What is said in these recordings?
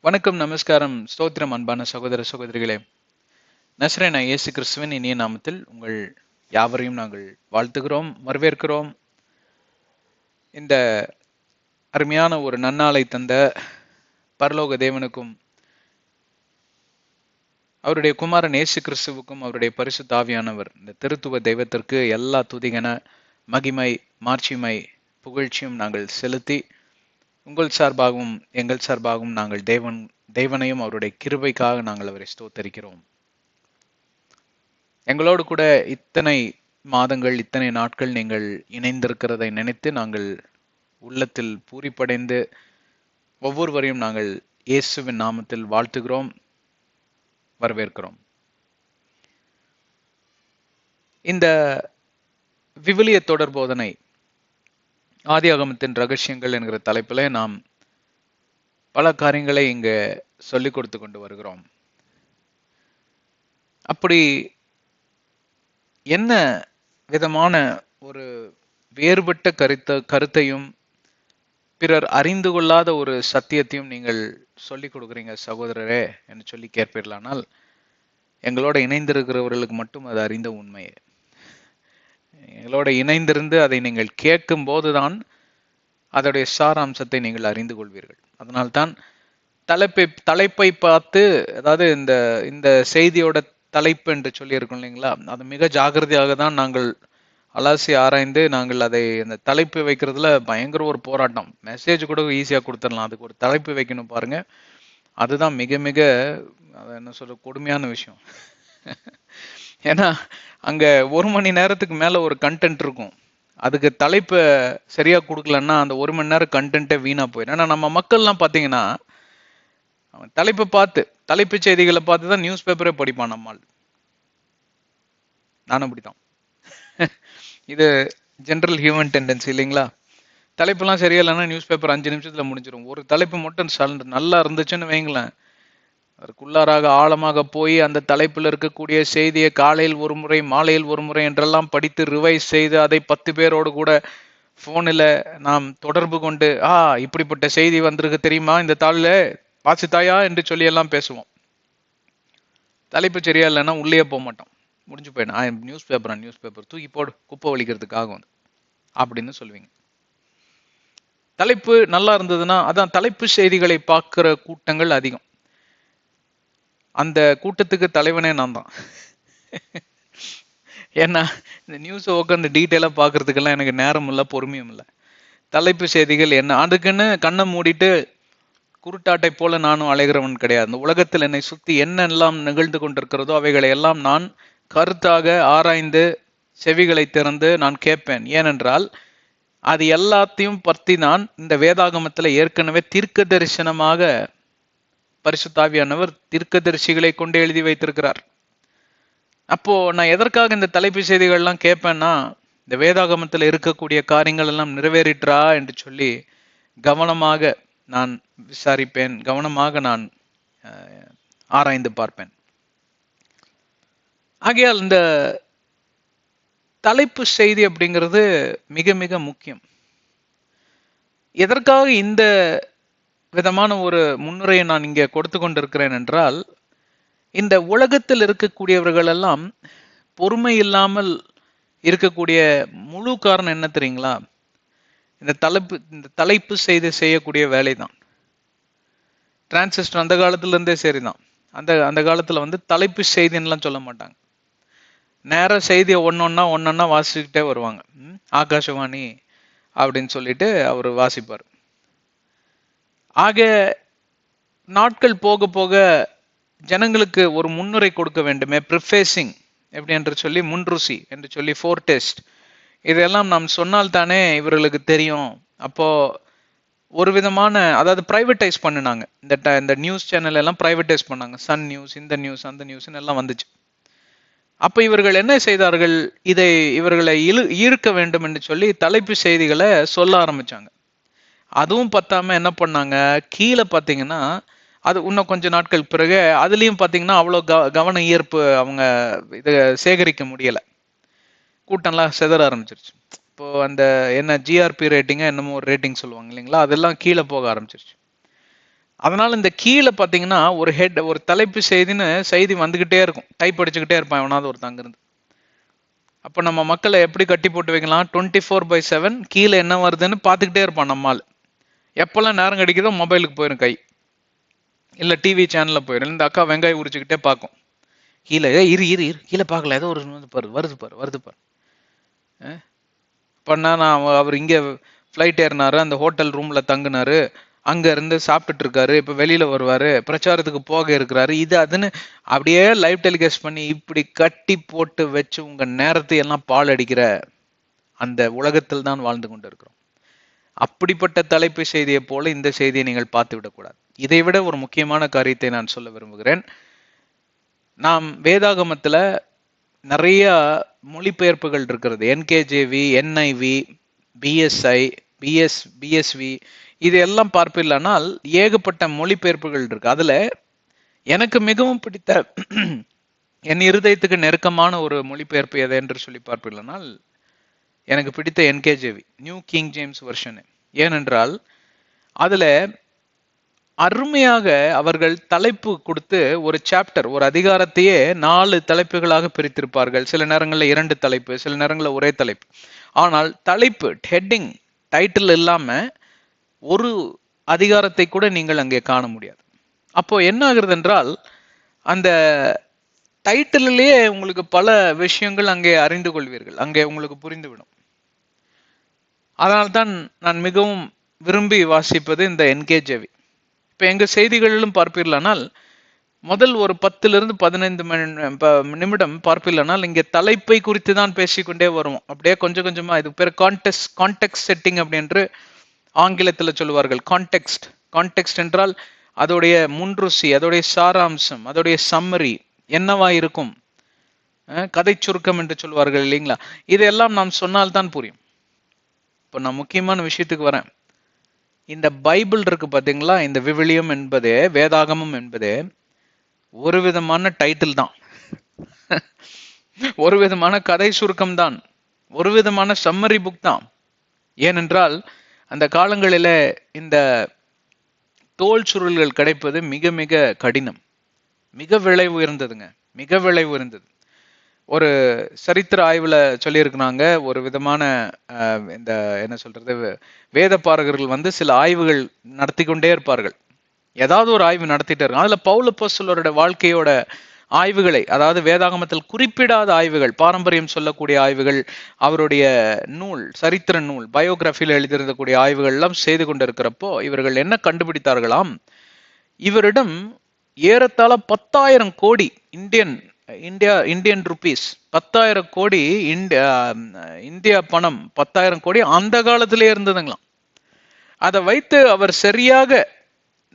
வணக்கம், நமஸ்காரம், ஸ்தோத்திரம் அன்பான சகோதர சகோதரிகளே. நசரேனா இயேசு கிறிஸ்துவின் இனிய நாமத்தில் உங்கள் யாவரையும் நாங்கள் வாழ்த்துகிறோம், வரவேற்கிறோம். இந்த அருமையான ஒரு நன்னாளை தந்த பரலோக தேவனுக்கும் அவருடைய குமாரன் இயேசு கிறிஸ்துவுக்கும் அவருடைய பரிசுத்த ஆவியானவர் இந்த திருத்துவ தெய்வத்திற்கு எல்லா துதிகன மகிமை, மாட்சிமை, புகழ்ச்சியும் நாங்கள் செலுத்தி உங்கள் சார்பாகவும் எங்கள் சார்பாகவும் நாங்கள் தேவனையும் அவருடைய கிருபைக்காக நாங்கள் அவரை ஸ்தோத்தரிக்கிறோம். எங்களோடு கூட இத்தனை மாதங்கள், இத்தனை நாட்கள் நீங்கள் இணைந்திருக்கிறதை நினைத்து நாங்கள் உள்ளத்தில் பூரிப்படைந்து ஒவ்வொருவரையும் நாங்கள் இயேசுவின் நாமத்தில் வாழ்த்துகிறோம், வரவேற்கிறோம். இந்த விவிலிய தொடர் போதனை ஆதியாகமத்தின் ரகசியங்கள் என்கிற தலைப்பில் நாம் பல காரியங்களை இங்க சொல்லிக் கொடுத்து கொண்டு வருகிறோம். அப்படி என்ன விதமான ஒரு வேறுபட்ட கருத்தையும் பிறர் அறிந்து கொள்ளாத ஒரு சத்தியத்தையும் நீங்கள் சொல்லிக் கொடுக்குறீங்க சகோதரரே என்று சொல்லி கேட்பீர்களானால், எங்களோட இணைந்திருக்கிறவர்களுக்கு மட்டும் அது அறிந்த உண்மையே. எங்களோட இணைந்திருந்து அதை நீங்கள் கேட்கும் போதுதான் அதோடைய சாராம்சத்தை நீங்கள் அறிந்து கொள்வீர்கள். அதனால்தான் தலைப்பை பார்த்து, அதாவது இந்த இந்த செய்தியோட தலைப்பு என்று சொல்லி இருக்கோம் இல்லைங்களா, அது மிக ஜாகிரதையாக தான் நாங்கள் அலாசி ஆராய்ந்து நாங்கள் அதை அந்த தலைப்பு வைக்கிறதுல பயங்கர ஒரு போராட்டம். மெசேஜ் கூட ஈஸியாக கொடுத்துடலாம், அதுக்கு ஒரு தலைப்பு வைக்கணும் பாருங்க, அதுதான் மிக மிக என்ன சொல்ற கொடுமையான விஷயம். ஏன்னா அங்க 1 மணி நேரத்துக்கு மேல ஒரு கண்டென்ட் இருக்கும், அதுக்கு தலைப்பை சரியா கொடுக்கலன்னா அந்த 1 மணி நேரம் கண்டென்ட்டே வீணா போயிடும். ஏன்னா நம்ம மக்கள்லாம் பார்த்தீங்கன்னா அவன் தலைப்பு செய்திகளை பார்த்து தான் நியூஸ் பேப்பரே படிப்பான் நம்மால். நானும் அப்படித்தான். இது ஜென்ரல் ஹியூமன் டெண்டன்சி இல்லைங்களா? தலைப்பெல்லாம் சரியா இல்லைன்னா நியூஸ் பேப்பர் 5 நிமிஷத்துல முடிஞ்சிடும். ஒரு தலைப்பு மட்டும் நல்லா இருந்துச்சுன்னு வைங்களேன், அதற்குள்ளாராக ஆழமாக போய் அந்த தலைப்பில் இருக்கக்கூடிய செய்தியை காலையில் ஒரு முறை மாலையில் ஒரு முறை என்றெல்லாம் படித்து ரிவைஸ் செய்து அதை 10 பேரோடு கூட போனில் நாம் தொடர்பு கொண்டு இப்படிப்பட்ட செய்தி வந்திருக்கு தெரியுமா, இந்த தாளில் வாசித்தாயா என்று சொல்லி எல்லாம் பேசுவோம். தலைப்பு சரியா இல்லைன்னா உள்ளே போக மாட்டோம், முடிஞ்சு போயிடும். நியூஸ் பேப்பர் தூக்கி போடு, குப்பை வலிக்கிறதுக்காக வந்து அப்படின்னு சொல்லுவீங்க. தலைப்பு நல்லா இருந்ததுன்னா, அதான் தலைப்பு செய்திகளை பார்க்கிற கூட்டங்கள் அதிகம். அந்த கூட்டத்துக்கு தலைவனே நான் தான். ஏன்னா இந்த நியூஸை உட்காந்து டீட்டெயிலாக பார்க்கறதுக்கெல்லாம் எனக்கு நேரம் இல்லை, பொறுமையும் இல்லை. தலைப்பு செய்திகள் என்ன, அதுக்குன்னு கண்ணை மூடிட்டு குருட்டாட்டை போல நானும் அலைகிறவன் கிடையாது. இந்த உலகத்தில் என்னை சுற்றி என்னெல்லாம் நிகழ்ந்து கொண்டிருக்கிறதோ அவைகளை எல்லாம் நான் கருத்தாக ஆராய்ந்து செவிகளை திறந்து நான் கேட்பேன். ஏனென்றால் அது எல்லாத்தையும் பற்றி நான் இந்த வேதாகமத்தில் ஏற்கனவே தீர்க்க தரிசனமாக பரிசுத்தாவியானவர் தீர்க்கதரிசிகளை கொண்டு எழுதி வைத்திருக்கிறார். அப்போ நான் எதற்காக இந்த தலைப்பு செய்திகள்லாம் கேட்பேன்னா, இந்த வேதாகமத்தில் இருக்கக்கூடிய காரியங்கள் எல்லாம் நிறைவேறிற்றா என்று சொல்லி கவனமாக நான் விசாரிப்பேன், கவனமாக நான் ஆராய்ந்து பார்ப்பேன். ஆகையால் இந்த தலைப்பு செய்தி அப்படிங்கிறது மிக மிக முக்கியம். எதற்காக இந்த விதமான ஒரு முன்னுரையை நான் இங்கே கொடுத்து கொண்டிருக்கிறேன் என்றால், இந்த உலகத்தில் இருக்கக்கூடியவர்கள் எல்லாம் பொறுமை இல்லாமல் இருக்கக்கூடிய முழு காரணம் என்ன தெரியுங்களா? இந்த தலைப்பு செய்து செய்யக்கூடிய வேலை தான். டிரான்சிஸ்டர் அந்த காலத்துல இருந்தே சரிதான். அந்த காலத்துல வந்து தலைப்பு செய்தின்னுலாம் சொல்ல மாட்டாங்க, நேர செய்தியை ஒன்னொன்னா வாசிச்சுக்கிட்டே வருவாங்க. ஆகாஷவாணி அப்படின்னு சொல்லிட்டு அவர் வாசிப்பார். ஆக நாட்கள் போக போக ஜனங்களுக்கு ஒரு முன்னுரை கொடுக்க வேண்டுமே, ப்ரிஃபேசிங் எப்படி என்று சொல்லி, முன்ருசி என்று சொல்லி, ஃபோர் டெஸ்ட், இதெல்லாம் நாம் சொன்னால் தானே இவர்களுக்கு தெரியும். அப்போ ஒரு விதமான, அதாவது பிரைவேட்டைஸ் பண்ணினாங்க. இந்த நியூஸ் சேனல் எல்லாம் பிரைவேட்டைஸ் பண்ணாங்க. சன் நியூஸ், இந்த நியூஸ், அந்த நியூஸ்ன்னு எல்லாம் வந்துச்சு. அப்ப இவர்கள் என்ன செய்தார்கள், இதை இவர்களை ஈர்க்க வேண்டும் என்று சொல்லி தலைப்பு செய்திகளை சொல்ல ஆரம்பிச்சாங்க. அதுவும் பத்தாம என்ன பண்ணாங்க, கீழே பார்த்தீங்கன்னா அது இன்னும் கொஞ்ச நாட்கள் பிறகு அதுலயும் பார்த்தீங்கன்னா அவ்வளோ கவன ஈர்ப்பு அவங்க இதை சேகரிக்க முடியலை. கூட்டம்லாம் செதற ஆரம்பிச்சிருச்சு. இப்போ அந்த என்ன ஜிஆர்பி ரேட்டிங்க என்னமோ ஒரு ரேட்டிங் சொல்லுவாங்க இல்லைங்களா, அதெல்லாம் கீழே போக ஆரம்பிச்சிருச்சு. அதனால இந்த கீழே பாத்தீங்கன்னா ஒரு ஹெட், ஒரு தலைப்பு செய்தின்னு செய்தி வந்துகிட்டே இருக்கும், டைப் அடிச்சுக்கிட்டே இருப்பான் எவனாவது ஒருத்தங்க இருந்து. அப்ப நம்ம மக்களை எப்படி கட்டி போட்டு வைக்கலாம்? 24/7 கீழே என்ன வருதுன்னு பார்த்துக்கிட்டே இருப்பான் நம்மால். எப்பெல்லாம் நேரம் கிடைக்குதோ மொபைலுக்கு போயிடும் கை, இல்ல டிவி சேனல்ல போயிடும். இந்த அக்கா வெங்காயம் உரிச்சுக்கிட்டே பார்க்கும் கீழே. இரு இரு இரு கீழே பார்க்கல, ஏதோ ஒரு பாரு, வருது பாரு, வருது பாரு. பண்ணா நான் அவர் இங்க ஃப்ளைட் ஏறினாரு, அந்த ஹோட்டல் ரூம்ல தங்குனாரு, அங்க இருந்து சாப்பிட்டுட்டு இருக்காரு, இப்ப வெளியில வருவாரு, பிரச்சாரத்துக்கு போக இருக்கிறாரு, இது அதுன்னு அப்படியே லைவ் டெலிகாஸ்ட் பண்ணி இப்படி கட்டி போட்டு வச்சு உங்க நேரத்தை எல்லாம் பால் அடிக்கிற அந்த உலகத்தில் தான் வாழ்ந்து கொண்டு இருக்கிறோம். அப்படிப்பட்ட தலைப்பு செய்தியை போல இந்த செய்தியை நீங்கள் பார்த்து விடக்கூடாது. இதை விட ஒரு முக்கியமான காரியத்தை நான் சொல்ல விரும்புகிறேன். நாம் வேதாகமத்துல நிறைய மொழிபெயர்ப்புகள் இருக்கிறது. என்கேஜேவி, என்ஐவி, பிஎஸ்ஐ, பிஎஸ்வி, இது எல்லாம் பார்ப்பில்லானால் ஏகப்பட்ட மொழிபெயர்ப்புகள் இருக்கு. அதுல எனக்கு மிகவும் பிடித்த என் இருதயத்துக்கு நெருக்கமான ஒரு மொழிபெயர்ப்பு எதை என்று சொல்லி பார்ப்பில்லானால் எனக்கு பிடித்த NKJV, new king James version. ஏனென்றால் அதுல அருமையாக அவர்கள் தலைப்பு கொடுத்து ஒரு சாப்டர், ஒரு அதிகாரத்தையே 4 தலைப்புகளாக பிரித்திருப்பார்கள். சில நேரங்களில் 2 தலைப்பு, சில நேரங்களில் ஒரே தலைப்பு. ஆனால் தலைப்பு, ஹெட்டிங், டைட்டில் இல்லாம ஒரு அதிகாரத்தை கூட நீங்கள் அங்கே காண முடியாது. அப்போ என்ன ஆகுறது என்றால் அந்த டைட்டிலேயே உங்களுக்கு பல விஷயங்கள் அங்கே அறிந்து கொள்வீர்கள், அங்கே உங்களுக்கு புரிந்துவிடும். அதனால்தான் நான் மிகவும் விரும்பி வாசிப்பது இந்த என்கேஜேவி. இப்ப எங்க செய்திகளிலும் பார்ப்பீர்களானால் முதல் ஒரு 10-15 நிமிடம் பார்ப்பீர்களானால் இங்கே தலைப்பை குறித்து தான் பேசிக்கொண்டே வருவோம். அப்படியே கொஞ்சம் கொஞ்சமா, இது பேர் கான்டெக்ஸ்ட் செட்டிங் அப்படி என்று ஆங்கிலத்தில் சொல்லுவார்கள். கான்டெக்ஸ்ட் என்றால் அதோடைய முன்ருசி, அதோடைய சாராம்சம், அதோடைய சம்மரி என்னவா இருக்கும், கதை சுருக்கம் என்று சொல்வார்கள் இல்லைங்களா? இதெல்லாம் நாம் சொன்னால்தான் புரியும். இப்போ நான் முக்கியமான விஷயத்துக்கு வரேன். இந்த பைபிள் இருக்கு பாத்தீங்களா, இந்த விவிலியம் என்பது, வேதாகமம் என்பது ஒரு விதமான டைட்டில் தான், ஒரு விதமான கதை சுருக்கம் தான், ஒரு விதமான சம்மரி புக் தான். ஏனென்றால் அந்த காலங்களில இந்த தோல் சுருள்கள் கிடைப்பது மிக மிக கடினம், மிக விலை உயர்ந்ததுங்க, மிக விலை உயர்ந்தது. ஒரு சரித்திர ஆய்வுல சொல்லியிருக்கிறாங்க, ஒரு விதமான இந்த என்ன சொல்றது, வேத பாரகர்கள் சில ஆய்வுகள் நடத்தி கொண்டே இருப்பார்கள், ஏதாவது ஒரு ஆய்வு நடத்திட்டே இருக்காங்க. அதுல பவுல் அப்போஸ்தலரோட வாழ்க்கையோட ஆய்வுகளை, அதாவது வேதாகமத்தில் குறிப்பிடாத ஆய்வுகள், பாரம்பரியம் சொல்லக்கூடிய ஆய்வுகள், அவருடைய நூல், சரித்திர நூல், பயோகிராஃபியில் எழுதியிருக்கக்கூடிய ஆய்வுகள் எல்லாம் செய்து கொண்டிருக்கிறப்போ இவர்கள் என்ன கண்டுபிடித்தார்களாம், இவரிடம் ஏறத்தாழ 10,000 கோடி இந்தியன் ருபீஸ், 10,000 கோடி இந்தியா பணம், 10,000 கோடி அந்த காலத்திலே இருந்ததுங்களாம். அதை வைத்து அவர் சரியாக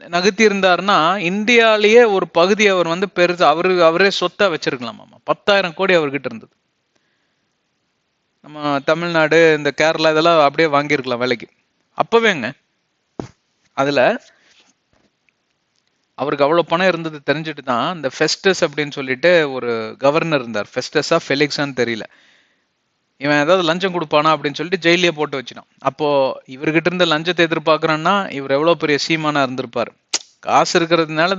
நகர்த்தி இருந்தார்னா இந்தியாலேயே ஒரு பகுதி அவர் பெருசு அவரே சொத்தா வச்சிருக்கலாமா. 10,000 கோடி அவர்கிட்ட இருந்தது. நம்ம தமிழ்நாடு, இந்த கேரளா இதெல்லாம் அப்படியே வாங்கியிருக்கலாம் வேலைக்கு அப்பவேங்க. அதுல அவருக்கு அவ்வளவு பணம் இருந்தது தெரிஞ்சுட்டு தான் இந்த ஃபெஸ்டஸ் அப்படின்னு சொல்லிட்டு ஒரு கவர்னர் இருந்தார். ஃபெஸ்டஸா ஃபெலிக்ஸான்னு தெரியல. இவன் ஏதாவது லஞ்சம் கொடுப்பானா அப்படின்னு சொல்லிட்டு ஜெயிலே போட்டு வச்சினான். அப்போ இவர்கிட்ட இருந்த லஞ்சத்தை எதிர்பார்க்கறான்னா இவர் எவ்வளவு பெரிய சீமானா இருந்திருப்பாரு. காசு இருக்கிறதுனால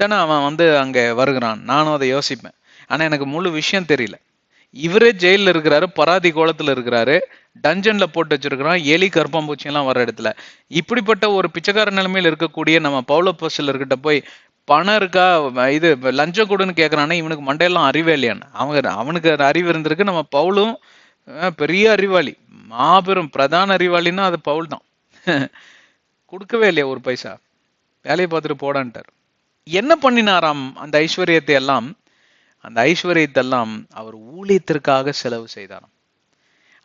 தானே அவன் அங்க வருகிறான். நானும் அதை யோசிப்பேன். ஆனா எனக்கு முழு விஷயம் தெரியல. இவரே ஜெயில இருக்கிறாரு, பராதி கோலத்துல இருக்கிறாரு, டஞ்சன்ல போட்டு வச்சிருக்கிறான், எலி கருப்பாம்பூச்சி எல்லாம் வர இடத்துல. இப்படிப்பட்ட ஒரு பிச்சைக்கார நிலைமையில இருக்கக்கூடிய நம்ம பவுல் அப்போஸ்தலர்கிட்ட போய் பணம் இருக்கா, இது லஞ்சம் கொடுன்னு கேட்கறானே, இவனுக்கு மண்டையெல்லாம் அறிவே இல்லையான்னு. அவனுக்கு அறிவு இருந்திருக்கு. நம்ம பவுலும் பெரிய அறிவாளி, மாபெரும் பிரதான அறிவாளின்னா அது பவுல் தான். கொடுக்கவே இல்லையா ஒரு பைசா, வேலையை பார்த்துட்டு போடான்ட்டார். என்ன பண்ணினாராம் அந்த ஐஸ்வர்யத்தை எல்லாம்? அந்த ஐஸ்வர்யத்தெல்லாம் அவர் ஊழியத்திற்காக செலவு செய்தாராம்.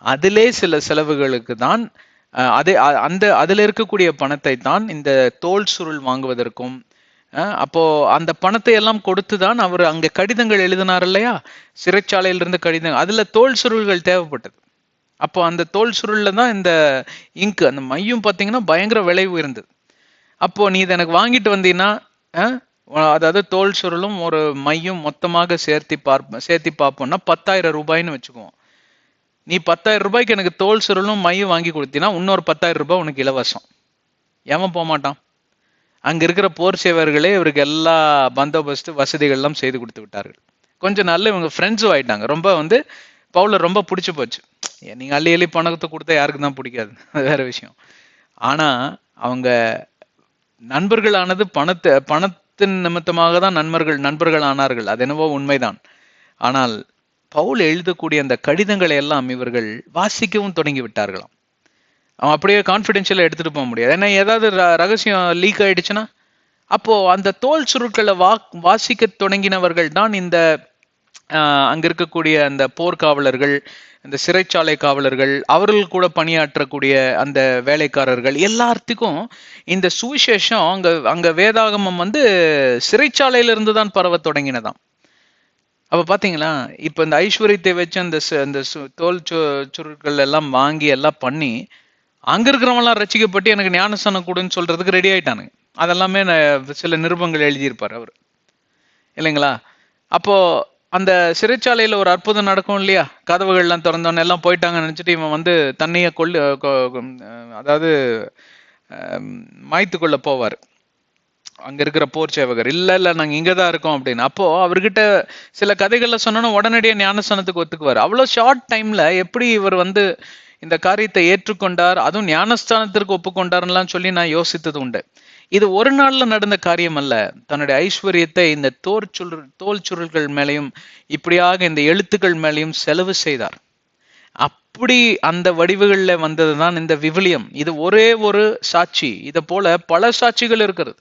அதிலே சில செலவுகளுக்கு தான் அதுல இருக்கக்கூடிய பணத்தை தான் இந்த தோல் சுருள் வாங்குவதற்கும், அப்போ அந்த பணத்தை எல்லாம் கொடுத்துதான் அவர் அங்க கடிதங்கள் எழுதினார் இல்லையா, சிறைச்சாலையிலிருந்து கடிதம், அதுல தோல் சுருள்கள் தேவைப்பட்டது. அப்போ அந்த தோல் சுருள்ல தான் இந்த இங்கு, அந்த மையம் பார்த்தீங்கன்னா பயங்கர விலை உயர்ந்தது. அப்போ நீ இதை எனக்கு வாங்கிட்டு வந்தீங்கன்னா, அதாவது தோல் சுருளும் ஒரு மையும் மொத்தமாக சேர்த்தி பார்ப்போம்னா 10,000 ரூபாய்ன்னு வச்சுக்குவோம். நீ 10,000 ரூபாய்க்கு எனக்கு தோல் சுருளும் மையும் வாங்கி கொடுத்தீங்கன்னா இன்னொரு 10,000 ரூபாய் உனக்கு இலவசம். ஏன் போக மாட்டான்? அங்க இருக்கிற போர் சேவர்களே இவருக்கு எல்லா பந்தோபஸ்து வசதிகள் எல்லாம் செய்து கொடுத்து விட்டார்கள். கொஞ்ச நாள்ல இவங்க ஃப்ரெண்ட்ஸும் ஆயிட்டாங்க. ரொம்ப வந்து பவுல ரொம்ப பிடிச்சு போச்சு. நீங்க அள்ளி அள்ளி பணத்தை கொடுத்தா யாருக்கு தான் பிடிக்காது, அது வேற விஷயம். ஆனா அவங்க நண்பர்களானது பணத்தின் நிமித்தமாக தான் நண்பர்கள் ஆனார்கள், அது என்னவோ உண்மைதான். ஆனால் பவுல் எழுதக்கூடிய அந்த கடிதங்களை எல்லாம் இவர்கள் வாசிக்கவும் தொடங்கி விட்டார்களாம். அவன் அப்படியே கான்பிடென்ஷியலா எடுத்துட்டு போக முடியாது. ஏன்னா ஏதாவது ரகசியம் லீக் ஆயிடுச்சுன்னா, அப்போ அந்த தோல் சுருட்களை வாசிக்க தொடங்கினவர்கள் தான் இந்த அங்க இருக்கக்கூடிய அந்த போர்க்காவலர்கள், இந்த சிறைச்சாலை காவலர்கள், அவர்கள் கூட பணியாற்றக்கூடிய அந்த வேலைக்காரர்கள் எல்லாத்துக்கும் இந்த சுவிசேஷம் அங்க அங்க வேதாகமம் வந்து சிறைச்சாலையில இருந்து தான் பரவ தொடங்கினதாம். அப்ப பாத்தீங்களா, இப்ப இந்த ஐஸ்வர்யத்தை வச்சு அந்த தோல் சுருட்கள் எல்லாம் வாங்கி எல்லாம் பண்ணி அங்க இருக்கிறவங்களாம் ரசிக்கப்பட்டு எனக்கு ஞானஸ்தானம் கொடுன்னு சொல்றதுக்கு ரெடி ஆயிட்டானுங்க. அதெல்லாமே சில நிருபங்கள் எழுதியிருப்பார் அவர், இல்லைங்களா? அப்போ அந்த சிறைச்சாலையில ஒரு அற்புதம் நடக்கும் இல்லையா, கதவுகள்லாம் திறந்தோன்னு எல்லாம் போயிட்டாங்கன்னு நினைச்சிட்டு இவன் வந்து தன்னைய அதாவது மாய்த்து கொள்ள போவார் அங்க இருக்கிற போர் சேவகர். இல்ல நாங்க இங்கதான் இருக்கோம் அப்படின்னு. அப்போ அவர்கிட்ட சில கதைகள்ல சொன்னோன்னா உடனடியே ஞானஸ்தானத்துக்கு ஒத்துக்குவார். அவ்வளவு ஷார்ட் டைம்ல எப்படி இவர் வந்து இந்த காரியத்தை ஏற்றுக்கொண்டார், அதுவும் ஞானஸ்தானத்திற்கு ஒப்புக்கொண்டார்லாம் சொல்லி நான் யோசித்தது உண்டு. இது ஒரு நாள்ல நடந்த காரியம் அல்ல. தன்னுடைய ஐஸ்வர்யத்தை இந்த தோல் சுருள்கள் மேலையும் இப்படியாக இந்த எழுத்துக்கள் மேலையும் செலவு செய்தார். அப்படி அந்த வடிவுகள்ல வந்ததுதான் இந்த விவிலியம். இது ஒரே ஒரு சாட்சி. இதை போல பல சாட்சிகள் இருக்கிறது.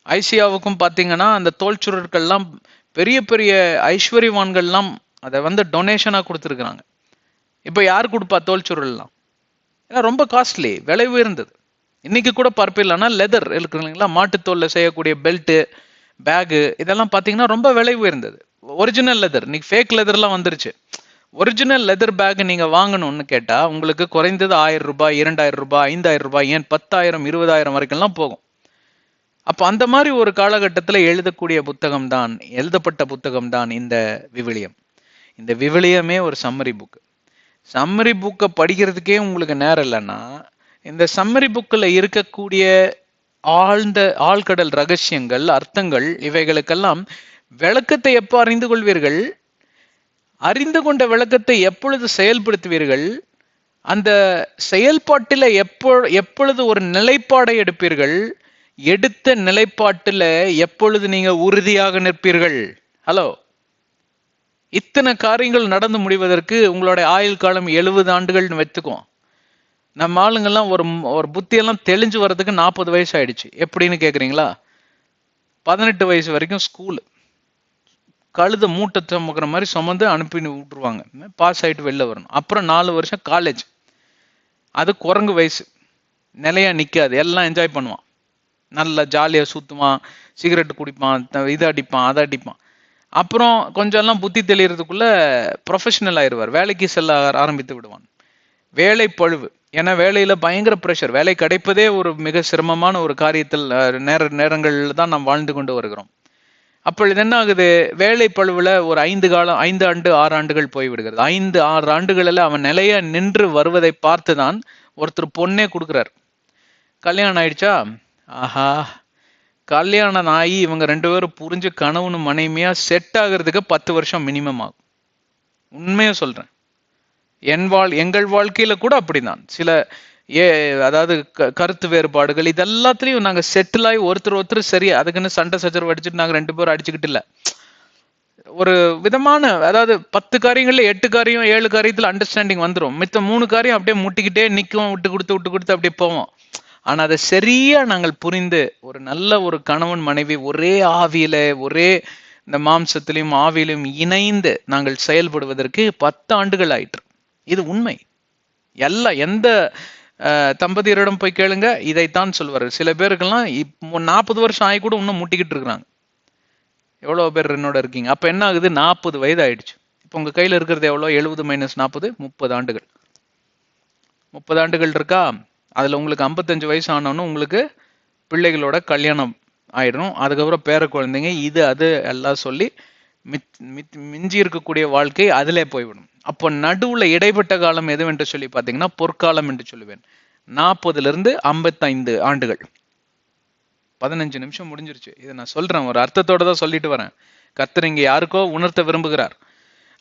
ஐசியாவுக்கும் பாத்தீங்கன்னா அந்த தோல் சுருட்கள்லாம் பெரிய பெரிய ஐஸ்வர்யவான்கள்லாம் அதை வந்து டொனேஷனா கொடுத்துருக்குறாங்க. இப்ப யார் கொடுப்பா தோல் சுருள்லாம்? ஏன்னா ரொம்ப காஸ்ட்லி, விலை உயர்ந்தது. இன்னைக்கு கூட பார்ப்பில்லைன்னா லெதர் இருக்கு இல்லைங்களா, மாட்டுத்தோல்ல செய்யக்கூடிய பெல்ட்டு, பேகு, இதெல்லாம் பார்த்தீங்கன்னா ரொம்ப விலை உயர்ந்தது. ஒரிஜினல் லெதர், இன்னைக்கு ஃபேக் லெதர்லாம் வந்துருச்சு. ஒரிஜினல் லெதர் பேக் நீங்க வாங்கணும்னு கேட்டா உங்களுக்கு குறைந்தது 1000 ரூபாய், 2000 ரூபாய், 5000 ரூபாய், ஏன் 10,000, 20,000 வரைக்கும்லாம் போகும். அப்ப அந்த மாதிரி ஒரு காலகட்டத்துல எழுதப்பட்ட புத்தகம் தான் இந்த விவிலியம். இந்த விவிலியமே ஒரு சம்மரி புக். சம்மரி புக்கை படிக்கிறதுக்கே உங்களுக்கு நேரம் இல்லைன்னா, இந்த சம்மரி புக்கில் இருக்கக்கூடிய ஆழ்ந்த ஆழ்கடல் ரகசியங்கள், அர்த்தங்கள், இவைகளுக்கெல்லாம் விளக்கத்தை எப்போ அறிந்து கொள்வீர்கள்? அறிந்து கொண்ட விளக்கத்தை எப்பொழுது செயல்படுத்துவீர்கள்? அந்த செயல்பாட்டில் எப்பொழுது ஒரு நிலைப்பாடை எடுப்பீர்கள்? எடுத்த நிலைப்பாட்டில் எப்பொழுது நீங்க உறுதியாக நிற்பீர்கள்? ஹலோ, இத்தனை காரியங்கள் நடந்து முடிவதற்கு உங்களுடைய ஆயுள் காலம் 70 ஆண்டுகள்னு வச்சுக்குவோம். நம்ம ஆளுங்கெல்லாம் ஒரு புத்தியெல்லாம் தெளிஞ்சு வர்றதுக்கு 40 வயசு ஆயிடுச்சு. எப்படின்னு கேக்குறீங்களா? 18 வயசு வரைக்கும் ஸ்கூல், கழுத மூட்டை சுமக்கிற மாதிரி சுமந்து அனுப்பி விட்டுருவாங்க, பாஸ் ஆயிட்டு வெளில வரணும். அப்புறம் 4 வருஷம் காலேஜ், அது குரங்கு வயசு, நிலையா நிக்காது, எல்லாம் என்ஜாய் பண்ணுவான், நல்லா ஜாலியா சுத்துவான், சிகரெட் குடிப்பான், இதை அடிப்பான் அதை அடிப்பான். அப்புறம் கொஞ்சம் எல்லாம் புத்தி தெளியறதுக்குள்ள ப்ரொஃபஷனல் ஆயிடுவார், வேலைக்கு செல்ல ஆரம்பித்து விடுவான். வேலை பழுவு, ஏன்னா வேலையில பயங்கர ப்ரெஷர், வேலை கிடைப்பதே ஒரு மிக சிரமமான ஒரு காரியத்தில் நேரங்கள்ல தான் நாம் வாழ்ந்து கொண்டு வருகிறோம். அப்பொழுது என்ன ஆகுது? வேலை பழுவுல ஒரு 5 ஆண்டு 6 ஆண்டுகள் போய்விடுகிறது. 5, 6 ஆண்டுகளில் அவன் நிலைய நின்று வருவதை பார்த்துதான் ஒருத்தர் பொண்ணே கொடுக்குறார். கல்யாணம் ஆயிடுச்சா, ஆஹா, கல்யாணம் ஆகி இவங்க 2 பேரும் புரிஞ்சு கணவனு மனைவியா செட் ஆகிறதுக்கு 10 வருஷம் மினிமம் ஆகும். உண்மையா சொல்றேன், எங்கள் வாழ்க்கையில கூட அப்படிதான். சில அதாவது கருத்து வேறுபாடுகள் இதெல்லாத்துலயும் நாங்க செட்டில் ஆகி ஒருத்தர் சரி, அதுக்குன்னு சண்டை சச்சரவு அடிச்சுட்டு நாங்க 2 பேரும் அடிச்சுக்கிட்டு இல்ல, ஒரு விதமான, அதாவது 10 காரியங்கள்ல 8 காரியம் 7 காரியத்துல அண்டர்ஸ்டாண்டிங் வந்துடும். மித்த 3 காரியம் அப்படியே முட்டிக்கிட்டே நிற்கும், விட்டு கொடுத்து அப்படியே போவோம். ஆனா அதை சரியா நாங்கள் புரிந்து ஒரு நல்ல ஒரு கணவன் மனைவி ஒரே ஆவியில, ஒரே இந்த மாம்சத்திலையும் ஆவியிலும் இணைந்து நாங்கள் செயல்படுவதற்கு 10 ஆண்டுகள் ஆயிற்று. இது உண்மை. எந்த தம்பதியரிடம் போய் கேளுங்க, இதைத்தான் சொல்வாரு. சில பேருக்கெல்லாம் 40 வருஷம் ஆகி கூட இன்னும் முட்டிக்கிட்டு இருக்கிறாங்க. எவ்வளவு பேர் என்னோட இருக்கீங்க? அப்ப என்ன ஆகுது? 40 வயது ஆயிடுச்சு. இப்ப உங்க கையில இருக்கிறது எவ்வளவு? 70 - 40 30 ஆண்டுகள். 30 ஆண்டுகள் இருக்கா? அதுல உங்களுக்கு 55 வயசு ஆனோன்னு உங்களுக்கு பிள்ளைகளோட கல்யாணம் ஆயிடும். அதுக்கப்புறம் பேர குழந்தைங்க, இது அது எல்லாம் சொல்லி மிஞ்சி இருக்கக்கூடிய வாழ்க்கை அதிலே போய்விடும். அப்போ நடுவுல இடைப்பட்ட காலம் எதுவென்று சொல்லி பார்த்தீங்கன்னா பொற்காலம் என்று சொல்லுவேன். 40 - 55 ஆண்டுகள். 15 நிமிஷம் முடிஞ்சிருச்சு. இதை நான் சொல்றேன், ஒரு அர்த்தத்தோட தான் சொல்லிட்டு வரேன். கர்த்தர் இங்க யாருக்கோ உணர்த்த விரும்புகிறார்.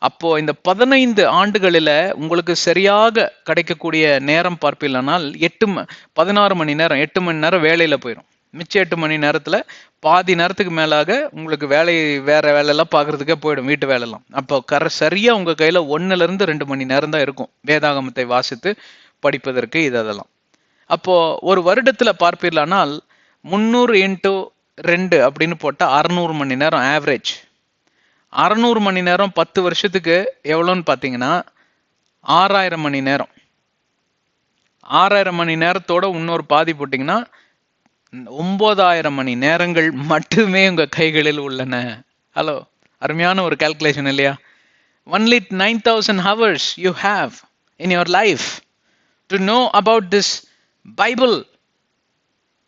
அப்போ இந்த 15 ஆண்டுகளில உங்களுக்கு சரியாக கிடைக்கக்கூடிய நேரம் பார்ப்பீங்களானால் 16 மணி நேரம், 8 மணி நேரம் வேலையில போயிடும். மிச்சம் 8 மணி நேரத்துல பாதி நேரத்துக்கு மேலாக உங்களுக்கு வேற வேலையெல்லாம் பார்க்கறதுக்கே போயிடும், வீட்டு வேலையெல்லாம். அப்போ சரியா உங்க கையில 1ல இருந்து 2 மணி நேரம் தான் இருக்கும் வேதாகமத்தை வாசித்து படிப்பதற்கு. அதெல்லாம் அப்போ ஒரு வருடத்துல பார்ப்பீர்களானால் 300 into 2 அப்படின்னு போட்டா 600 மணி நேரம் ஆவரேஜ். 600 மணி நேரம் 10 வருஷத்துக்கு எவ்வளோன்னு பார்த்தீங்கன்னா 6000 மணி நேரம். 6000 மணி நேரத்தோட இன்னொரு பாதி போட்டிங்கன்னா 9000 மணி நேரங்கள் மட்டுமே உங்க கைகளில் உள்ளன. ஹலோ, அருமையான ஒரு கால்குலேஷன் இல்லையா? Only 9000 hours you have in your life to know about this Bible.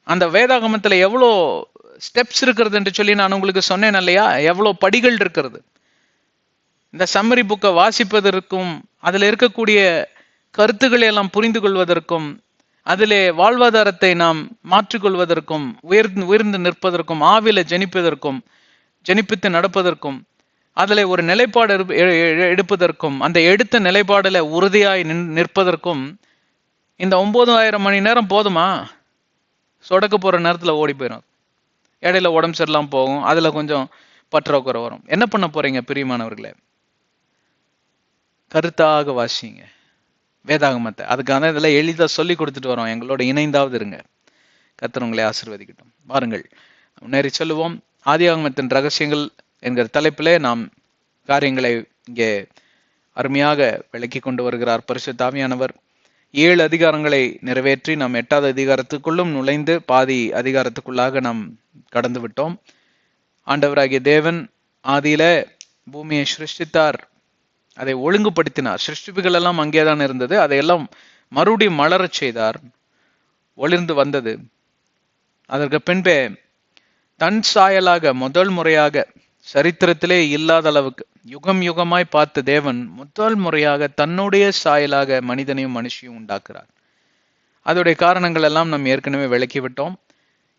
அந்த வேதாகமத்துல எவ்வளோ ஸ்டெப்ஸ் இருக்கிறது என்று சொல்லி நான் உங்களுக்கு சொன்னேன் இல்லையா? எவ்வளோ படிகள் இருக்கிறது. இந்த சம்மரி புக்கை வாசிப்பதற்கும் அதில் இருக்கக்கூடிய கருத்துக்களை எல்லாம் புரிந்து கொள்வதற்கும் அதிலே வாழ்வாதாரத்தை நாம் மாற்றிக்கொள்வதற்கும் உயர்ந்து நிற்பதற்கும் ஆவில ஜனிப்பித்து நடப்பதற்கும் அதில் ஒரு நிலைப்பாடு எடுப்பதற்கும் அந்த எடுத்த நிலைப்பாடுல உறுதியாய் நிற்பதற்கும் இந்த 9000 மணி நேரம் போதுமா? சொடக்க போற நேரத்துல ஓடி போயிடும். இடையில உடம்பு சரியில்லாம போகும், அதுல கொஞ்சம் பற்றாக்குறை வரும். என்ன பண்ண போறீங்க பிரியமானவர்களே? கருத்தாக வாசிங்க வேதாகமத்தை. அதுக்கான இதெல்லாம் எளிதா சொல்லி கொடுத்துட்டு வரோம். எங்களோட இணைந்தாவது இருங்க. கர்த்தர் உங்களை ஆசீர்வதிக்கட்டும். வாருங்கள் முன்னேறி சொல்லுவோம். ஆதியாகமத்தின் ரகசியங்கள் என்கிற தலைப்பிலே நாம் காரியங்களை இங்கே அருமையாக விளக்கி கொண்டு வருகிறார் பரிசுத்த ஆவியானவர். 7 அதிகாரங்களை நிறைவேற்றி நாம் 8வது அதிகாரத்துக்குள்ளும் நுழைந்து பாதி அதிகாரத்துக்குள்ளாக நாம் கடந்து விட்டோம். ஆண்டவராகிய தேவன் ஆதியில பூமியை சிருஷ்டித்தார், அதை ஒழுங்குபடுத்தினார். சிருஷ்டிப்புகள் எல்லாம் அங்கேதான் இருந்தது, அதையெல்லாம் மறுபடியும் மலரச் செய்தார், ஒளிர்ந்து வந்தது. அதற்கு பின்பே தன் சாயலாக முதல் முறையாக சரித்திரத்திலே இல்லாத அளவுக்கு யுகம் யுகமாய் பார்த்த தேவன் முதல் முறையாக தன்னுடைய சாயலாக மனிதனையும் மனுஷியும் உண்டாக்குறார். அதோடைய காரணங்கள் எல்லாம் நாம் ஏற்கனவே விளக்கிவிட்டோம்.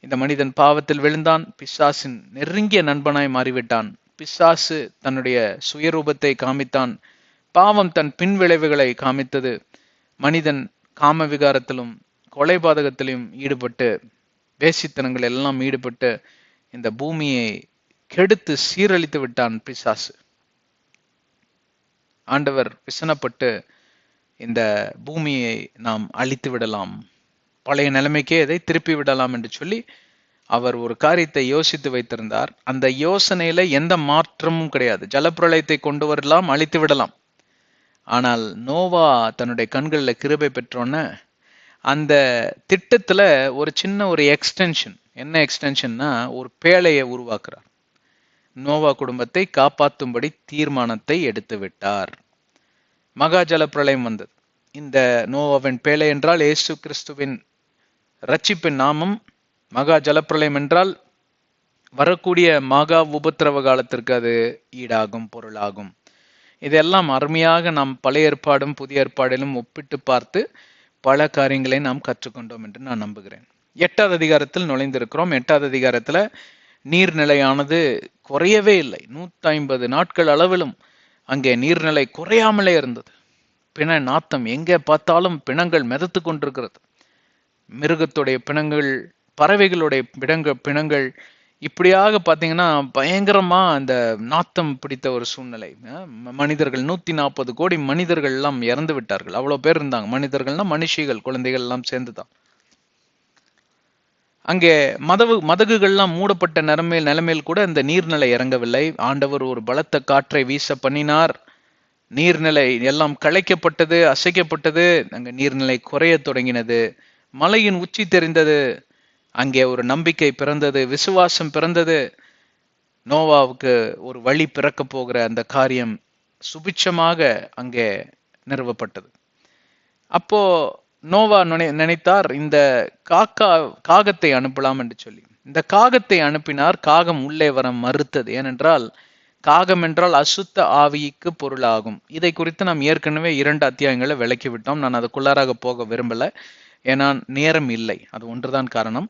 இந்த மனிதன் பாவத்தில் விழுந்தான், பிசாசின் நெருங்கிய நண்பனாய் மாறிவிட்டான். பிசாசு தன்னுடைய சுயரூபத்தை காமித்தான், பாவம் தன் பின் விளைவுகளை காமித்தது. மனிதன் காம விகாரத்திலும் கொலைபாதகத்திலும் ஈடுபட்டு வேசித்தனங்கள் எல்லாம் ஈடுபட்டு இந்த பூமியை கெடுத்து சீரழித்து விட்டான் பிசாசு. ஆண்டவர் விசனப்பட்டு இந்த பூமியை நாம் அழித்து விடலாம், பழைய நிலைமைக்கே இதை திருப்பி விடலாம் என்று சொல்லி அவர் ஒரு காரியத்தை யோசித்து வைத்திருந்தார். அந்த யோசனையில எந்த மாற்றமும் கிடையாது. ஜலப்பிரளயத்தை கொண்டு வரலாம், அழித்து விடலாம். ஆனால் நோவா தன்னுடைய கண்களில் கிருபை பெற்றோன்னு அந்த திட்டத்துல ஒரு சின்ன ஒரு எக்ஸ்டென்ஷன். என்ன எக்ஸ்டென்ஷன்னா, ஒரு பேழையை உருவாக்குறார். நோவா குடும்பத்தை காப்பாற்றும்படி தீர்மானத்தை எடுத்து விட்டார். மகா ஜலப்பிரளயம் வந்தது. இந்த நோவாவின் பேழை என்றால் இயேசு கிறிஸ்துவின் ரட்சிப்பின் நாமம். மகா ஜலப்பிரளயம் என்றால் வரக்கூடிய மகா உபத்திரவ காலத்திற்கு அது ஈடாகும், பொருளாகும். இதெல்லாம் அருமையாக நாம் பழைய ஏற்பாடும் புதிய ஏற்பாடிலும் ஒப்பிட்டு பார்த்து பல காரியங்களை நாம் கற்றுக்கொண்டோம் என்று நான் நம்புகிறேன். 8வது அதிகாரத்தில் நுழைந்திருக்கிறோம். 8வது அதிகாரத்துல நீர்நிலையானது குறையவே இல்லை. 150 நாட்கள் அளவிலும் அங்கே நீர்நிலை குறையாமலே இருந்தது. பிண நாத்தம் எங்கே பார்த்தாலும் பிணங்கள் மிதத்து கொண்டிருக்கிறது. மிருகத்துடைய பிணங்கள், பறவைகளுடைய பிணங்கள், இப்படியாக பார்த்தீங்கன்னா பயங்கரமா அந்த நாத்தம் பிடித்த ஒரு சூழ்நிலை. மனிதர்கள் 140 கோடி மனிதர்கள் எல்லாம் இறந்து விட்டார்கள். அவ்வளவு பேர் இருந்தாங்க. மனிதர்கள்னா மனுஷிகள், குழந்தைகள் எல்லாம் சேர்ந்துதான். அங்கே மதகுகள்லாம் மூடப்பட்ட நிலைமையில் கூட இந்த நீர்நிலை இறங்கவில்லை. ஆண்டவர் ஒரு பலத்த காற்றை வீச பண்ணினார். நீர்நிலை எல்லாம் களைக்கப்பட்டது, அசைக்கப்பட்டது. அங்கே நீர்நிலை குறைய தொடங்கினது. மலையின் உச்சி தெரிந்தது. அங்கே ஒரு நம்பிக்கை பிறந்தது, விசுவாசம் பிறந்தது. நோவாவுக்கு ஒரு வழி பிறக்க போகிற அந்த காரியம் சுபிட்சமாக அங்கே நிறுவப்பட்டது. அப்போ நோவா நினைத்தார், இந்த காகத்தை அனுப்பலாம் என்று சொல்லி. இந்த காகத்தை அனுப்பினார். காகம் உள்ளே வர மறுத்தது. ஏனென்றால் காகம் என்றால் அசுத்த ஆவிக்கு பொருளாகும். இதை குறித்து நாம் ஏற்கனவே 2 அத்தியாயங்களை விளக்கி விட்டோம். நான் அதுக்குள்ளாராக போக விரும்பல, ஏன்னா நேரம் இல்லை. அது ஒன்றுதான் காரணம்.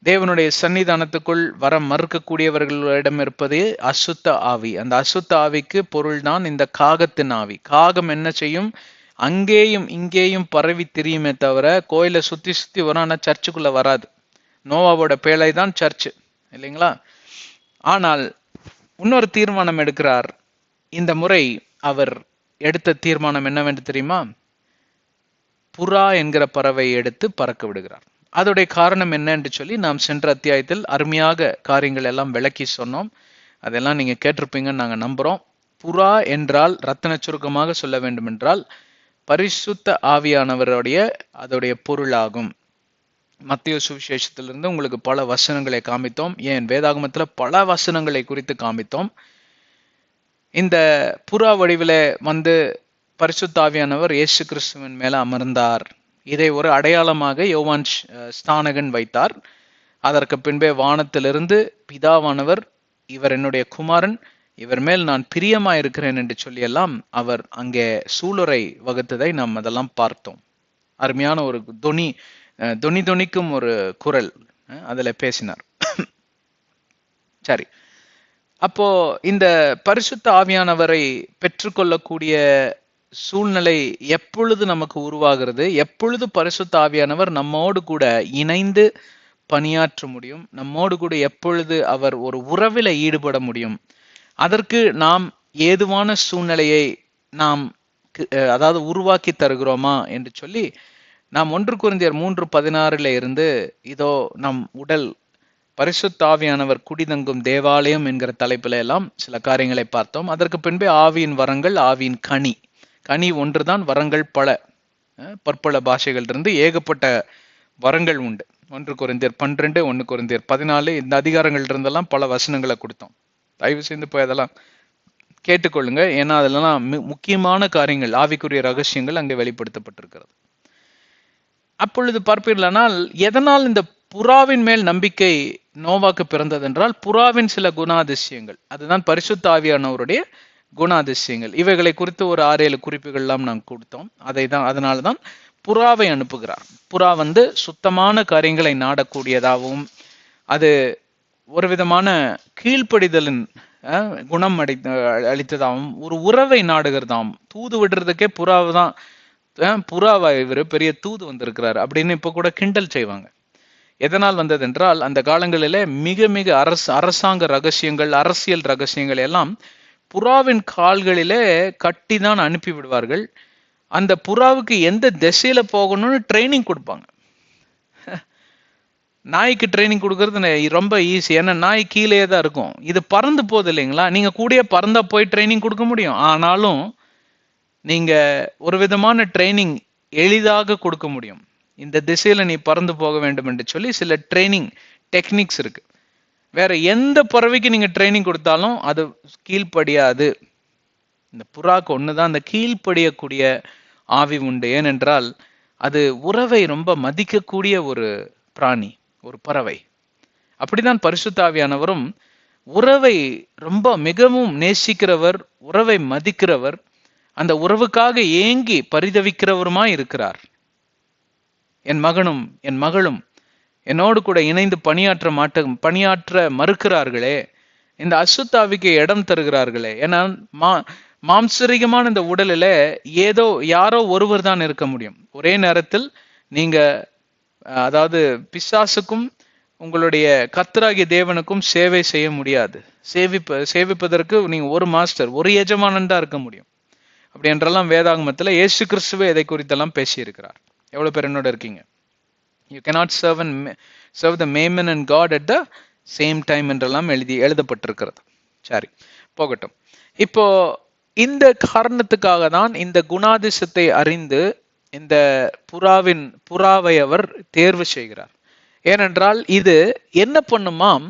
தேவனுடைய சன்னிதானத்துக்குள் வர மறுக்கக்கூடியவர்களிடம் இருப்பது அசுத்த ஆவி. அந்த அசுத்த ஆவிக்கு பொருள்தான் இந்த காகத்தின் ஆவி. காகம் என்ன செய்யும்? அங்கேயும் இங்கேயும் பரவி திரியுமே தவிர கோயிலை சுத்தி சுத்தி வரும், ஆனா சர்ச்சுக்குள்ள வராது. நோவாவோட பேழை தான் சர்ச்சு, இல்லைங்களா? ஆனால் இன்னொரு தீர்மானம் எடுக்கிறார். இந்த முறை அவர் எடுத்த தீர்மானம் என்னவென்று தெரியுமா? புறா என்கிற பறவையை எடுத்து பறக்க விடுகிறார். அதோடைய காரணம் என்ன என்று சொல்லி நாம் சென்ற அத்தியாயத்தில் அருமையாக காரியங்கள் எல்லாம் விளக்கி சொன்னோம். அதெல்லாம் நீங்க கேட்டிருப்பீங்கன்னு நாங்க நம்புறோம். புறா என்றால் ரத்தின சுருக்கமாக சொல்ல வேண்டும் என்றால் பரிசுத்த ஆவியானவருடைய அதோடைய பொருளாகும். மத்திய சுவிசேஷத்திலிருந்து உங்களுக்கு பல வசனங்களை காமித்தோம். ஏன் வேதாகமத்துல பல வசனங்களை குறித்து காமித்தோம். இந்த புறா வடிவில வந்து பரிசுத்த ஆவியானவர் இயேசு கிறிஸ்துவின் மேல அமர்ந்தார். இதை ஒரு அடையாளமாக யோவான் ஸ்நானகன் வைத்தார். அதற்கு பின்பே வானத்திலிருந்து பிதாவானவர், இவர் என்னுடைய குமாரன், இவர் மேல் நான் பிரியமா இருக்கிறேன் என்று சொல்லி எல்லாம் அவர் அங்கே சூளுரை வகுத்ததை நாம் அதெல்லாம் பார்த்தோம். அருமையான ஒரு தொனிக்கும் ஒரு குரல் அதுல பேசினார். சரி, அப்போ இந்த பரிசுத்த ஆவியானவரை பெற்றுக்கொள்ளக்கூடிய சூழ்நிலை எப்பொழுது நமக்கு உருவாகிறது? எப்பொழுது பரிசுத்த ஆவியானவர் நம்மோடு கூட இணைந்து பணியாற்ற முடியும்? நம்மோடு கூட எப்பொழுது அவர் ஒரு உறவில ஈடுபட முடியும்? அதற்கு நாம் ஏதுவான சூழ்நிலையை நாம் அதாவது உருவாக்கி தருகிறோமா என்று சொல்லி நாம் 1 கொரிந்தியர் 3:16 இருந்து இதோ நம் உடல் பரிசுத்த ஆவியானவர் குடிதங்கும் தேவாலயம் என்கிற தலைப்பில எல்லாம் சில காரியங்களை பார்த்தோம். அதற்கு பின்பே ஆவியின் வரங்கள், ஆவியின் கனி ஒன்றுதான், வரங்கள் பல, பற்பல பாஷைகள் இருந்து ஏகப்பட்ட வரங்கள் உண்டு. 1 கொரிந்தியர் 12, 1 கொரிந்தியர் 14 இந்த அதிகாரங்கள் இருந்தெல்லாம் பல வசனங்களை கொடுத்தோம். தயவு செய்து போய் அதெல்லாம் கேட்டுக்கொள்ளுங்க. ஏன்னா அதெல்லாம் முக்கியமான காரியங்கள், ஆவிக்குரிய ரகசியங்கள் அங்கே வெளிப்படுத்தப்பட்டிருக்கிறது. அப்பொழுது பார்ப்பீர்களானால் எதனால் இந்த புறாவின் மேல் நம்பிக்கை நோவாக்கு பிறந்தது என்றால் புறாவின் சில குணாதிசயங்கள், அதுதான் பரிசுத்த ஆவியானவருடைய குணாதிசயங்கள். இவைகளை குறித்து ஒரு 6-7 குறிப்புகள் எல்லாம் நாங்கள் கொடுத்தோம். அதனாலதான் புறாவை அனுப்புகிறார். புறா வந்து சுத்தமான காரியங்களை நாடக்கூடியதாகவும் அது ஒரு விதமான கீழ்ப்படிதலின் குணம் அளித்ததாகவும் ஒரு உறவை நாடுகிறதாகவும், தூது விடுறதுக்கே புறாவை தான், புறாவா இவர் பெரிய தூது வந்திருக்கிறார் அப்படின்னு இப்ப கூட கிண்டல் செய்வாங்க. எதனால் வந்தது என்றால் அந்த காலங்களிலே மிக மிக அரசாங்க ரகசியங்கள், அரசியல் ரகசியங்கள் எல்லாம் புறாவின் கால்களிலே கட்டி தான் அனுப்பி விடுவார்கள். அந்த புறாவுக்கு எந்த திசையில போகணும்னு ட்ரைனிங் கொடுப்பாங்க. நாய்க்கு ட்ரைனிங் கொடுக்கறது ரொம்ப ஈஸி, ஏன்னா நாய் கீழே தான் இருக்கும், இது பறந்து போகுது இல்லைங்களா? நீங்க கூடயே பறந்தா போய் ட்ரைனிங் கொடுக்க முடியும். ஆனாலும் நீங்க ஒரு விதமான ட்ரைனிங் எளிதாக கொடுக்க முடியும். இந்த திசையில நீ பறந்து போக வேண்டும் என்று சொல்லி சில ட்ரைனிங் டெக்னிக்ஸ் இருக்கு. வேற எந்த பறவைக்கு நீங்க ட்ரைனிங் கொடுத்தாலும் அது கீழ்ப்படியாது. இந்த புறாக்கு ஒண்ணுதான் அந்த கீழ்ப்படியக்கூடிய ஆவி உண்டு. ஏனென்றால் அது உறவை ரொம்ப மதிக்கக்கூடிய ஒரு பிராணி, ஒரு பறவை. அப்படிதான் பரிசுத்த ஆவியானவரும் உறவை ரொம்ப மிகவும் நேசிக்கிறவர், உறவை மதிக்கிறவர், அந்த உறவுக்காக ஏங்கி பரிதவிக்கிறவருமாய் இருக்கிறார். என் மகனும் என் மகளும் என்னோடு கூட இணைந்து பணியாற்ற மறுக்கிறார்களே, இந்த அசுத்தாவிக்கு இடம் தருகிறார்களே. ஏன்னா மாம்சரிகமான இந்த உடலில ஏதோ யாரோ ஒருவர் தான் இருக்க முடியும். ஒரே நேரத்தில் நீங்க அதாவது பிசாசுக்கும் உங்களுடைய கர்த்தராகிய தேவனுக்கும் சேவை செய்ய முடியாது. சேவிப்பதற்கு நீங்க ஒரு மாஸ்டர், ஒரு எஜமானன் தான் இருக்க முடியும். அப்படி என்றெல்லாம் வேதாகமத்துல இயேசு கிறிஸ்துவே இதை குறித்தெல்லாம் பேசியிருக்கிறார். எவ்வளவு பேர் என்னோட இருக்கீங்க? You cannot serve the mammon and God at the same time என்றெல்லாம் எழுதப்பட்டிருக்கிறது. சரி, போகட்டும். இப்போ இந்த காரணத்துக்காக தான் இந்த குணாதிசத்தை அறிந்து இந்த புறாவை அவர் தேர்வு செய்கிறார். ஏனென்றால் இது என்ன பண்ணுமாம்,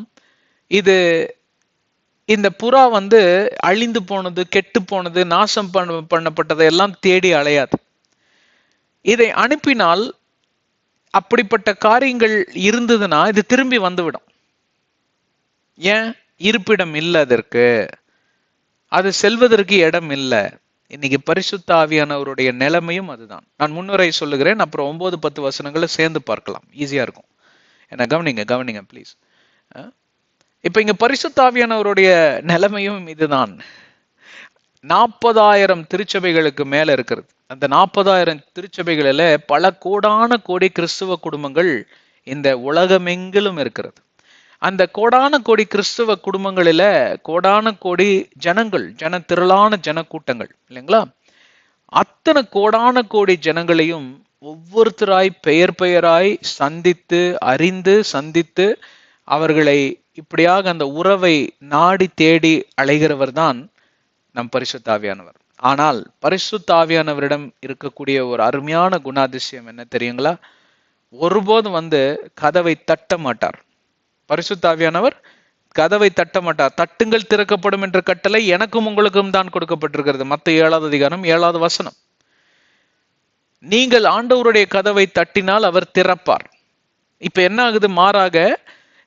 இது இந்த புறா வந்து அழிந்து போனது, கெட்டு போனது, நாசம் பண்ணப்பட்டதை எல்லாம் தேடி அலையாது. இதை அனுப்பினால் அப்படிப்பட்ட காரியங்கள் இருந்ததுன்னா இது திரும்பி வந்துவிடும். ஏன்? இருப்பிடம் இல்லை, அதற்கு அது செல்வதற்கு இடம் இல்லை. இன்னைக்கு பரிசுத்த ஆவியானவருடைய நிலைமையும் அதுதான். நான் முன்னுரை சொல்லுகிறேன், அப்புறம் 9-10 வசனங்களை சேர்ந்து பார்க்கலாம், ஈஸியா இருக்கும். என்ன கவனிங்க கவனிங்க ப்ளீஸ். இப்ப இங்க பரிசுத்த ஆவியானவருடைய நிலைமையும் இதுதான். 40,000 திருச்சபைகளுக்கு மேல இருக்கிறது. அந்த 40,000 திருச்சபைகளில பல கோடான கோடி கிறிஸ்துவ குடும்பங்கள் இந்த உலகமெங்கிலும் இருக்கிறது. அந்த கோடான கோடி கிறிஸ்துவ குடும்பங்களில கோடான கோடி ஜனங்கள், திரளான ஜன கூட்டங்கள் இல்லைங்களா? அத்தனை கோடான கோடி ஜனங்களையும் ஒவ்வொருத்தராய் பெயர் பெயராய் சந்தித்து, அறிந்து சந்தித்து, அவர்களை இப்படியாக அந்த உறவை நாடி தேடி அலைகிறவர் தான் நம் பரிசுத்த ஆவியானவர். ஆனால் பரிசுத்த ஆவியானவரிடம் இருக்கக்கூடிய ஒரு அருமையான குணாதிசயம் என்ன தெரியுங்களா? ஒருபோதும் கதவை தட்ட மாட்டார். பரிசுத்த ஆவியானவர் கதவை தட்ட மாட்டார். தட்டுங்கள் திறக்கப்படும் என்ற கட்டளை எனக்கும் உங்களுக்கும் தான் கொடுக்கப்பட்டிருக்கிறது. மத்தேயு 7வது அதிகாரம் 7வது வசனம். நீங்கள் ஆண்டவருடைய கதவை தட்டினால் அவர் திறப்பார். இப்ப என்ன ஆகுது? மாறாக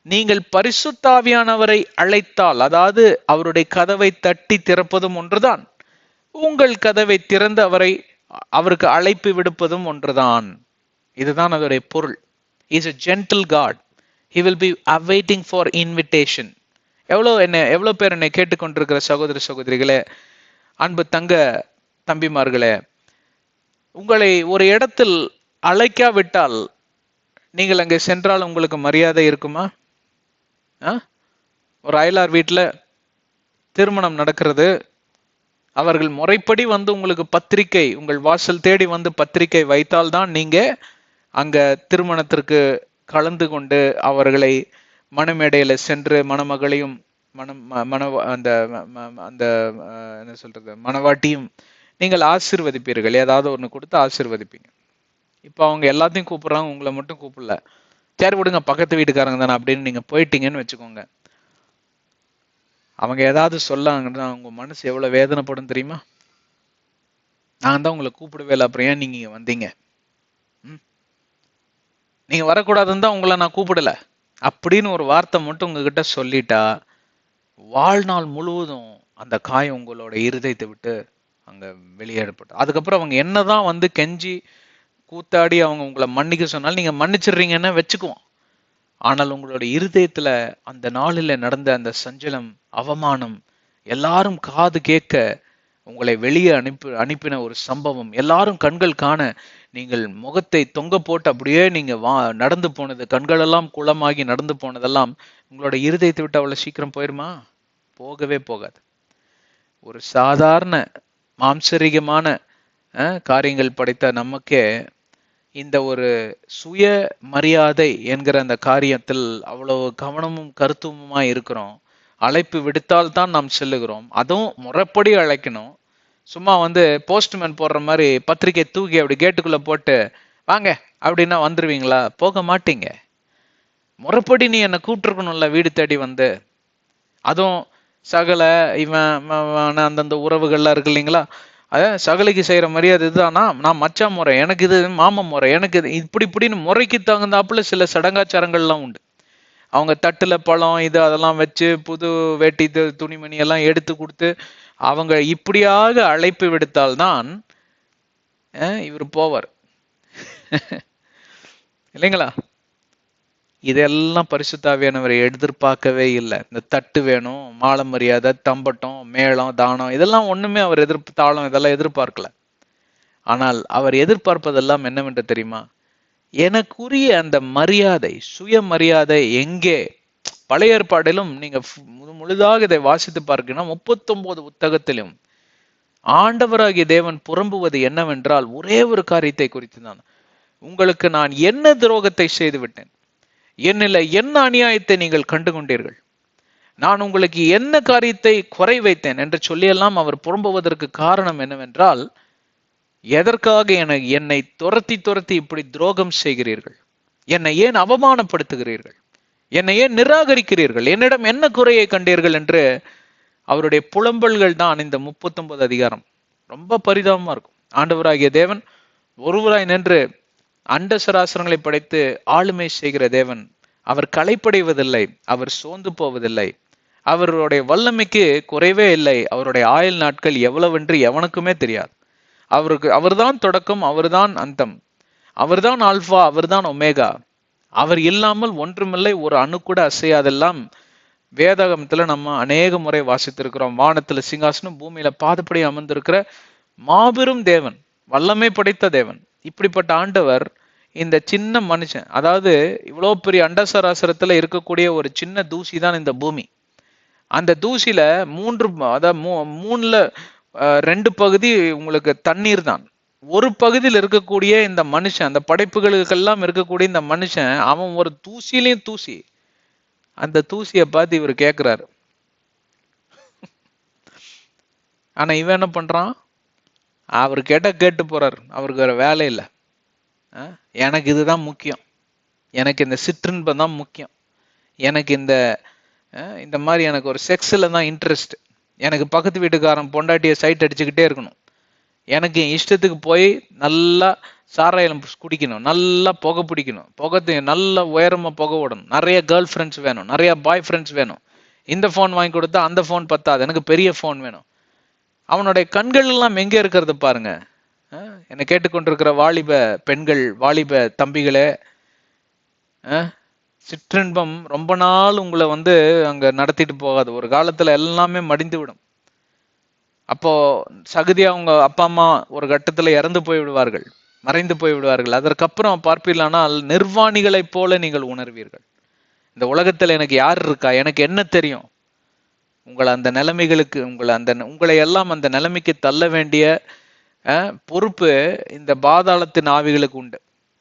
நீங்கள் பரிசுத்த ஆவியானவரை அழைத்தால், அதாவது அவருடைய கதவை தட்டி திறப்பதும் ஒன்றுதான், உங்கள் கதவை திறந்து அவருக்கு அழைப்பு விடுப்பதும் ஒன்றுதான். இதுதான் அதோடைய பொருள். Is a gentle God. He will be awaiting for invitation. எவ்வளவு பேர் என்னை கேட்டுக்கொண்டிருக்கிற சகோதர சகோதரிகளே, அன்பு தம்பிமார்களே, உங்களை ஒரு இடத்தில் அழைக்காவிட்டால் நீங்கள் அங்கே சென்றால் உங்களுக்கு மரியாதை இருக்குமா? ஒரு அயலார் வீட்டுல திருமணம் நடக்கிறது. அவர்கள் முறைப்படி உங்களுக்கு பத்திரிகை, உங்கள் வாசல் தேடி பத்திரிகை வைத்தால்தான் நீங்க அங்க திருமணத்திற்கு கலந்து கொண்டு அவர்களை மணமேடையில சென்று மணமகளையும் என்ன சொல்றது, மணவாட்டியும் நீங்கள் ஆசீர்வதிப்பீர்கள். ஏதாவது ஒண்ணு கொடுத்து ஆசீர்வதிப்பீங்க. இப்ப அவங்க எல்லாத்தையும் கூப்பிடுறாங்க, உங்களை மட்டும் கூப்பிடல. சரி விடுங்க, பக்கத்து வீட்டுக்காரங்க தானே அப்படின்னு நீங்க போயிட்டீங்கன்னு வச்சுக்கோங்க. அவங்க ஏதாவது சொல்லாங்கன்னா உங்க மனசு எவ்வளவு வேதனைப்படும் தெரியுமா? நான் தான் உங்களை கூப்பிடவே இல்லை, அப்புறம் ஏன் நீங்க வந்தீங்க? நீங்க வரக்கூடாதுன்னு தான் உங்களை நான் கூப்பிடல அப்படின்னு ஒரு வார்த்தை மட்டும் உங்ககிட்ட சொல்லிட்டா, வாழ்நாள் முழுவதும் அந்த காயம் உங்களோட இருதயத்தை விட்டு அங்க வெளியேறப்பட்டு, அதுக்கப்புறம் அவங்க என்னதான் கெஞ்சி கூத்தாடி அவங்க உங்களை மன்னிக்க சொன்னாலும் நீங்க மன்னிச்சிடுறீங்கன்னா வச்சுக்குவோம். ஆனால் உங்களோட இருதயத்துல அந்த நாளில் நடந்த அந்த சஞ்சலம், அவமானம், எல்லாரும் காது கேட்க உங்களை வெளியே அனுப்பின ஒரு சம்பவம், எல்லாரும் கண்கள் காண நீங்கள் முகத்தை தொங்க போட்டு அப்படியே நீங்க நடந்து போனது, கண்களெல்லாம் குளமாகி நடந்து போனதெல்லாம் உங்களோட இருதயத்தை விட்டு அவ்வளவு சீக்கிரம் போயிருமா? போகவே போகாது. ஒரு சாதாரண மாம்சரிகமான காரியங்கள் படைத்த நமக்கே இந்த ஒரு சுய மரியாதை என்கிற அந்த காரியத்தில் அவ்வளவு கவனமும் கருத்துவமா இருக்கிறோம். அழைப்பு விடுத்தால் தான் நாம் செல்லுகிறோம். அதுவும் முறைப்படி அழைக்கணும். சும்மா போஸ்ட்மேன் போடுற மாதிரி பத்திரிக்கை தூக்கி அப்படி கேட்டுக்குள்ள போட்டு வாங்க அப்படின்னா வந்துருவீங்களா? போக மாட்டீங்க. முறைப்படி நீ என்னை கூப்பிட்டுருக்கணும்ல வீடு தேடி அதுவும் சகல இவன் அந்தந்த உறவுகள்லாம் இருக்கு இல்லைங்களா, சகலைக்கு செய்யற மரியாதை இதுதானா? நான் மச்சா முறை, எனக்கு இது மாமா முறை, எனக்கு இது இப்படின்னு முறைக்கு தகுந்தாப்புல சில சடங்காச்சாரங்கள்லாம் உண்டு. அவங்க தட்டுல பழம் இது அதெல்லாம் வச்சு புது வேட்டி துணிமணி எல்லாம் எடுத்து கொடுத்து அவங்க இப்படியாக அழைப்பு விடுத்தால்தான் இவர் போவார் இல்லைங்களா? இதெல்லாம் பரிசுத்த ஆவியானவரை எதிர்பார்க்கவே இல்லை. இந்த தட்டு வேணும், மாலை மரியாதை, தம்பட்டம், மேளம், தானம் இதெல்லாம் ஒண்ணுமே அவர் தாளம் இதெல்லாம் எதிர்பார்க்கல. ஆனால் அவர் எதிர்பார்ப்பதெல்லாம் என்னவென்று தெரியுமா? எனக்குரிய அந்த மரியாதை, சுய மரியாதை எங்கே? பழைய ஏற்பாடிலும் நீங்க முழுதாக இதை வாசித்து பார்க்கணும். 39 புத்தகத்திலும் ஆண்டவராகிய தேவன் புறம்புவது என்னவென்றால் ஒரே ஒரு காரியத்தை குறித்து தான். உங்களுக்கு நான் என்ன துரோகத்தை செய்து விட்டேன், என்னில என்ன அநியாயத்தை நீங்கள் கண்டு கொண்டீர்கள், நான் உங்களுக்கு என்ன காரியத்தை குறை வைத்தேன் என்று சொல்லியெல்லாம் அவர் புறம்புவதற்கு காரணம் என்னவென்றால், எதற்காக என்னை துரத்தி இப்படி துரோகம் செய்கிறீர்கள், என்னை ஏன் அவமானப்படுத்துகிறீர்கள், என்னை ஏன் நிராகரிக்கிறீர்கள், என்னிடம் என்ன குறையை கண்டீர்கள் என்று அவருடைய புலம்பல்கள் தான் இந்த 39 அதிகாரம். ரொம்ப பரிதாபமா இருக்கும். ஆண்டவராகிய தேவன் ஒருவராய் நின்று அண்ட சராசரங்களை படைத்து ஆளுமை செய்கிற தேவன். அவர் களைப்படைவதில்லை, அவர் சோர்ந்து போவதில்லை, அவருடைய வல்லமைக்கு குறைவே இல்லை. அவருடைய ஆயுள் நாட்கள் எவ்வளவென்று எவனுக்குமே தெரியாது. அவர்தான் தொடக்கம், அவர்தான் அந்தம், அவர்தான் ஆல்பா, அவர்தான் ஒமேகா. அவர் இல்லாமல் ஒன்றுமில்லை, ஒரு அணு கூட அசையாதெல்லாம் வேதாகமத்துல நம்ம அநேக முறை வாசித்திருக்கிறோம். வானத்துல சிங்காசனம், பூமியில பாதப்படி அமர்ந்திருக்கிற மாபெரும் தேவன், வல்லமை படைத்த தேவன். இப்படிப்பட்ட ஆண்டவர் இந்த சின்ன மனுஷன், அதாவது இவ்வளவு பெரிய அண்டசராசரத்துல இருக்கக்கூடிய ஒரு சின்ன தூசி தான் இந்த பூமி. அந்த தூசியில அதாவது மூணுல 2 பகுதி உங்களுக்கு தண்ணீர் தான். ஒரு பகுதியில் இருக்கக்கூடிய இந்த மனுஷன், அந்த படைப்புகளுக்கெல்லாம் இருக்கக்கூடிய இந்த மனுஷன், அவன் ஒரு தூசியிலையும் தூசி. அந்த தூசியை பார்த்து இவர் கேட்கிறாரு. ஆனா இவன் என்ன பண்றான்? அவர் கேட்டு போறாரு. அவருக்கு வேற வேலை இல்லை. எனக்கு இதுதான் முக்கியம், எனக்கு இந்த சிற்றின்பம் தான் முக்கியம், எனக்கு இந்த மாதிரி எனக்கு ஒரு செக்ஸ்ல தான் இன்ட்ரெஸ்ட், எனக்கு பக்கத்து வீட்டுக்காரன் பொண்டாட்டியை சைட் அடிச்சுக்கிட்டே இருக்கணும், எனக்கு என் இஷ்டத்துக்கு போய் நல்லா சாராயம் குடிக்கணும், நல்லா புகை பிடிக்கணும், நல்லா உயரமா புகை விடணும், நிறைய கேர்ள் ஃப்ரெண்ட்ஸ் வேணும், நிறைய பாய் ஃப்ரெண்ட்ஸ் வேணும், இந்த ஃபோன் வாங்கி கொடுத்தா அந்த ஃபோன் பத்தாது, எனக்கு பெரிய ஃபோன் வேணும். அவனுடைய கண்கள் எல்லாம் எங்க இருக்கிறது பாருங்க. என்னை கேட்டுக்கொண்டிருக்கிற வாலிப பெண்கள், வாலிப தம்பிகளே, சிற்றின்பம் ரொம்ப நாள் உங்களை அங்க நடத்திட்டு போகாது. ஒரு காலத்துல எல்லாமே மடிந்து விடும். அப்போ சகதியா உங்க அப்பா அம்மா ஒரு கட்டத்துல இறந்து போய் விடுவார்கள், மறைந்து போய் விடுவார்கள். அதற்கப்புறம் பார்ப்பீர்களானால் நிர்வாணிகளைப் போல நீங்கள் உணர்வீர்கள். இந்த உலகத்துல எனக்கு யார் இருக்கா, எனக்கு என்ன தெரியும்? உங்களை அந்த நிலைமைகளுக்கு, உங்களை எல்லாம் அந்த நிலைமைக்கு தள்ள வேண்டிய பொறுப்பு இந்த பாதாளத்தின் ஆவிகளுக்கு உண்டு.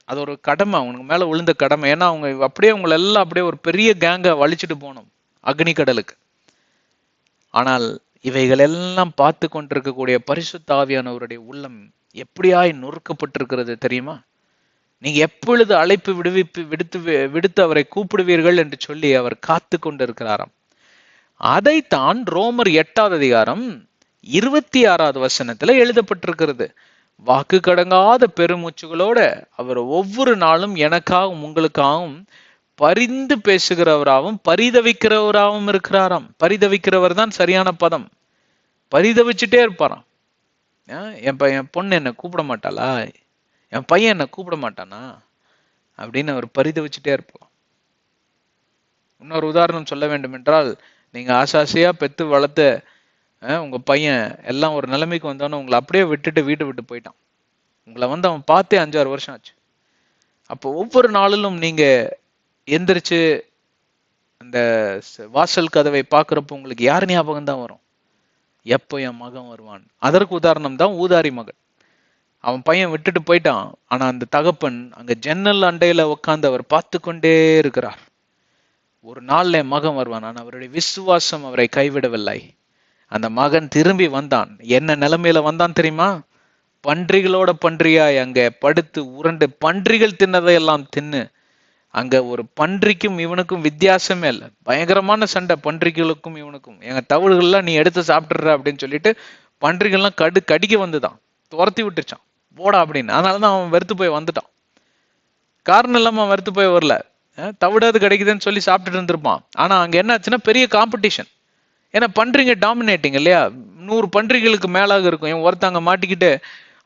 அது ஒரு கடமை, அவனுக்கு மேல விழுந்த கடமை. ஏன்னா அவங்க அப்படியே உங்களை எல்லாம் அப்படியே ஒரு பெரிய கேங்க வலிச்சுட்டு போகணும் அக்னி கடலுக்கு. ஆனால் இவைகள் எல்லாம் பார்த்து கொண்டிருக்கக்கூடிய பரிசுத்த ஆவியானவருடைய உள்ளம் எப்படியாய் நொறுக்கப்பட்டிருக்கிறது தெரியுமா? நீங்க எப்பொழுது அழைப்பு விடுத்து அவரை கூப்பிடுவீர்கள் என்று சொல்லி அவர் காத்து கொண்டிருக்கிறாராம். அதைத்தான் ரோமர் 8வது அதிகாரம் 26வது வசனத்துல எழுதப்பட்டிருக்கிறது. வாக்கு கடங்காத பெருமூச்சுகளோட அவர் ஒவ்வொரு நாளும் எனக்காகவும் உங்களுக்காகவும் பரிந்து பேசுகிறவராகவும் பரிதவிக்கிறவராகவும் இருக்கிறாராம். பரிதவிக்கிறவர் தான் சரியான பதம். பரிதவிச்சுட்டே இருப்பாராம். என் பொண்ணு என்ன கூப்பிட மாட்டாளா, என் பையன் என்ன கூப்பிட மாட்டானா அப்படின்னு அவர் பரிதவிச்சுட்டே இருப்பான். இன்னொரு உதாரணம் சொல்ல வேண்டும் என்றால், நீங்க ஆசாசையா பெத்து வளர்த்த உங்க பையன் எல்லாம் ஒரு நிலைமைக்கு வந்தோன்னு உங்களை அப்படியே விட்டுட்டு வீட்டை விட்டு போயிட்டான். உங்களை அவன் பார்த்தே 5-6 வருஷம் ஆச்சு. அப்போ ஒவ்வொரு நாளிலும் நீங்க எந்திரிச்சு அந்த வாசல் கதவை பார்க்கிறப்போ உங்களுக்கு யார் ஞாபகம் தான் வரும்? எப்போ என் மகன் வருவான். அதற்கு உதாரணம் தான் ஊதாரி மகன். அவன் பையன் விட்டுட்டு போயிட்டான். ஆனா அந்த தகப்பன் அங்க ஜன்னல் அண்டையில உட்கார்ந்து அவர் பார்த்து கொண்டே இருக்கிறார். ஒரு நாள்ல என் மகன் வருவான். ஆனால் அவருடைய விசுவாசம் அவரை கைவிடவில்லை. அந்த மகன் திரும்பி வந்தான். என்ன நிலைமையில வந்தான் தெரியுமா? பன்றிகளோட பன்றியாய் அங்க படுத்து உருண்டு, பன்றிகள் தின்னதையெல்லாம் தின்னு, அங்க ஒரு பன்றிக்கும் இவனுக்கும் வித்தியாசமே இல்லை. பயங்கரமான சண்டை பன்றிகளுக்கும் இவனுக்கும். எங்க தவிடுகள்லாம் நீ எடுத்து சாப்பிட்டுற அப்படின்னு சொல்லிட்டு பன்றிகள்லாம் கடிக்க வந்துதான், துரத்தி விட்டுச்சான், போடா அப்படின்னு. அதனாலதான் அவன் வெறுத்து போய் வந்துட்டான். காரணம் இல்லாம அவன் வெறுத்து போய் வரல. தவிடாது கிடைக்குதுன்னு சொல்லி சாப்பிட்டுட்டு இருந்திருப்பான். ஆனா அங்க என்ன ஆச்சுன்னா பெரிய காம்படிஷன். ஏன்னா பன்றிங்க டாமினேட்டிங் இல்லையா? 100 பன்றிகளுக்கு மேலாக இருக்கும். இவன் ஒருத்தங்க மாட்டிக்கிட்டு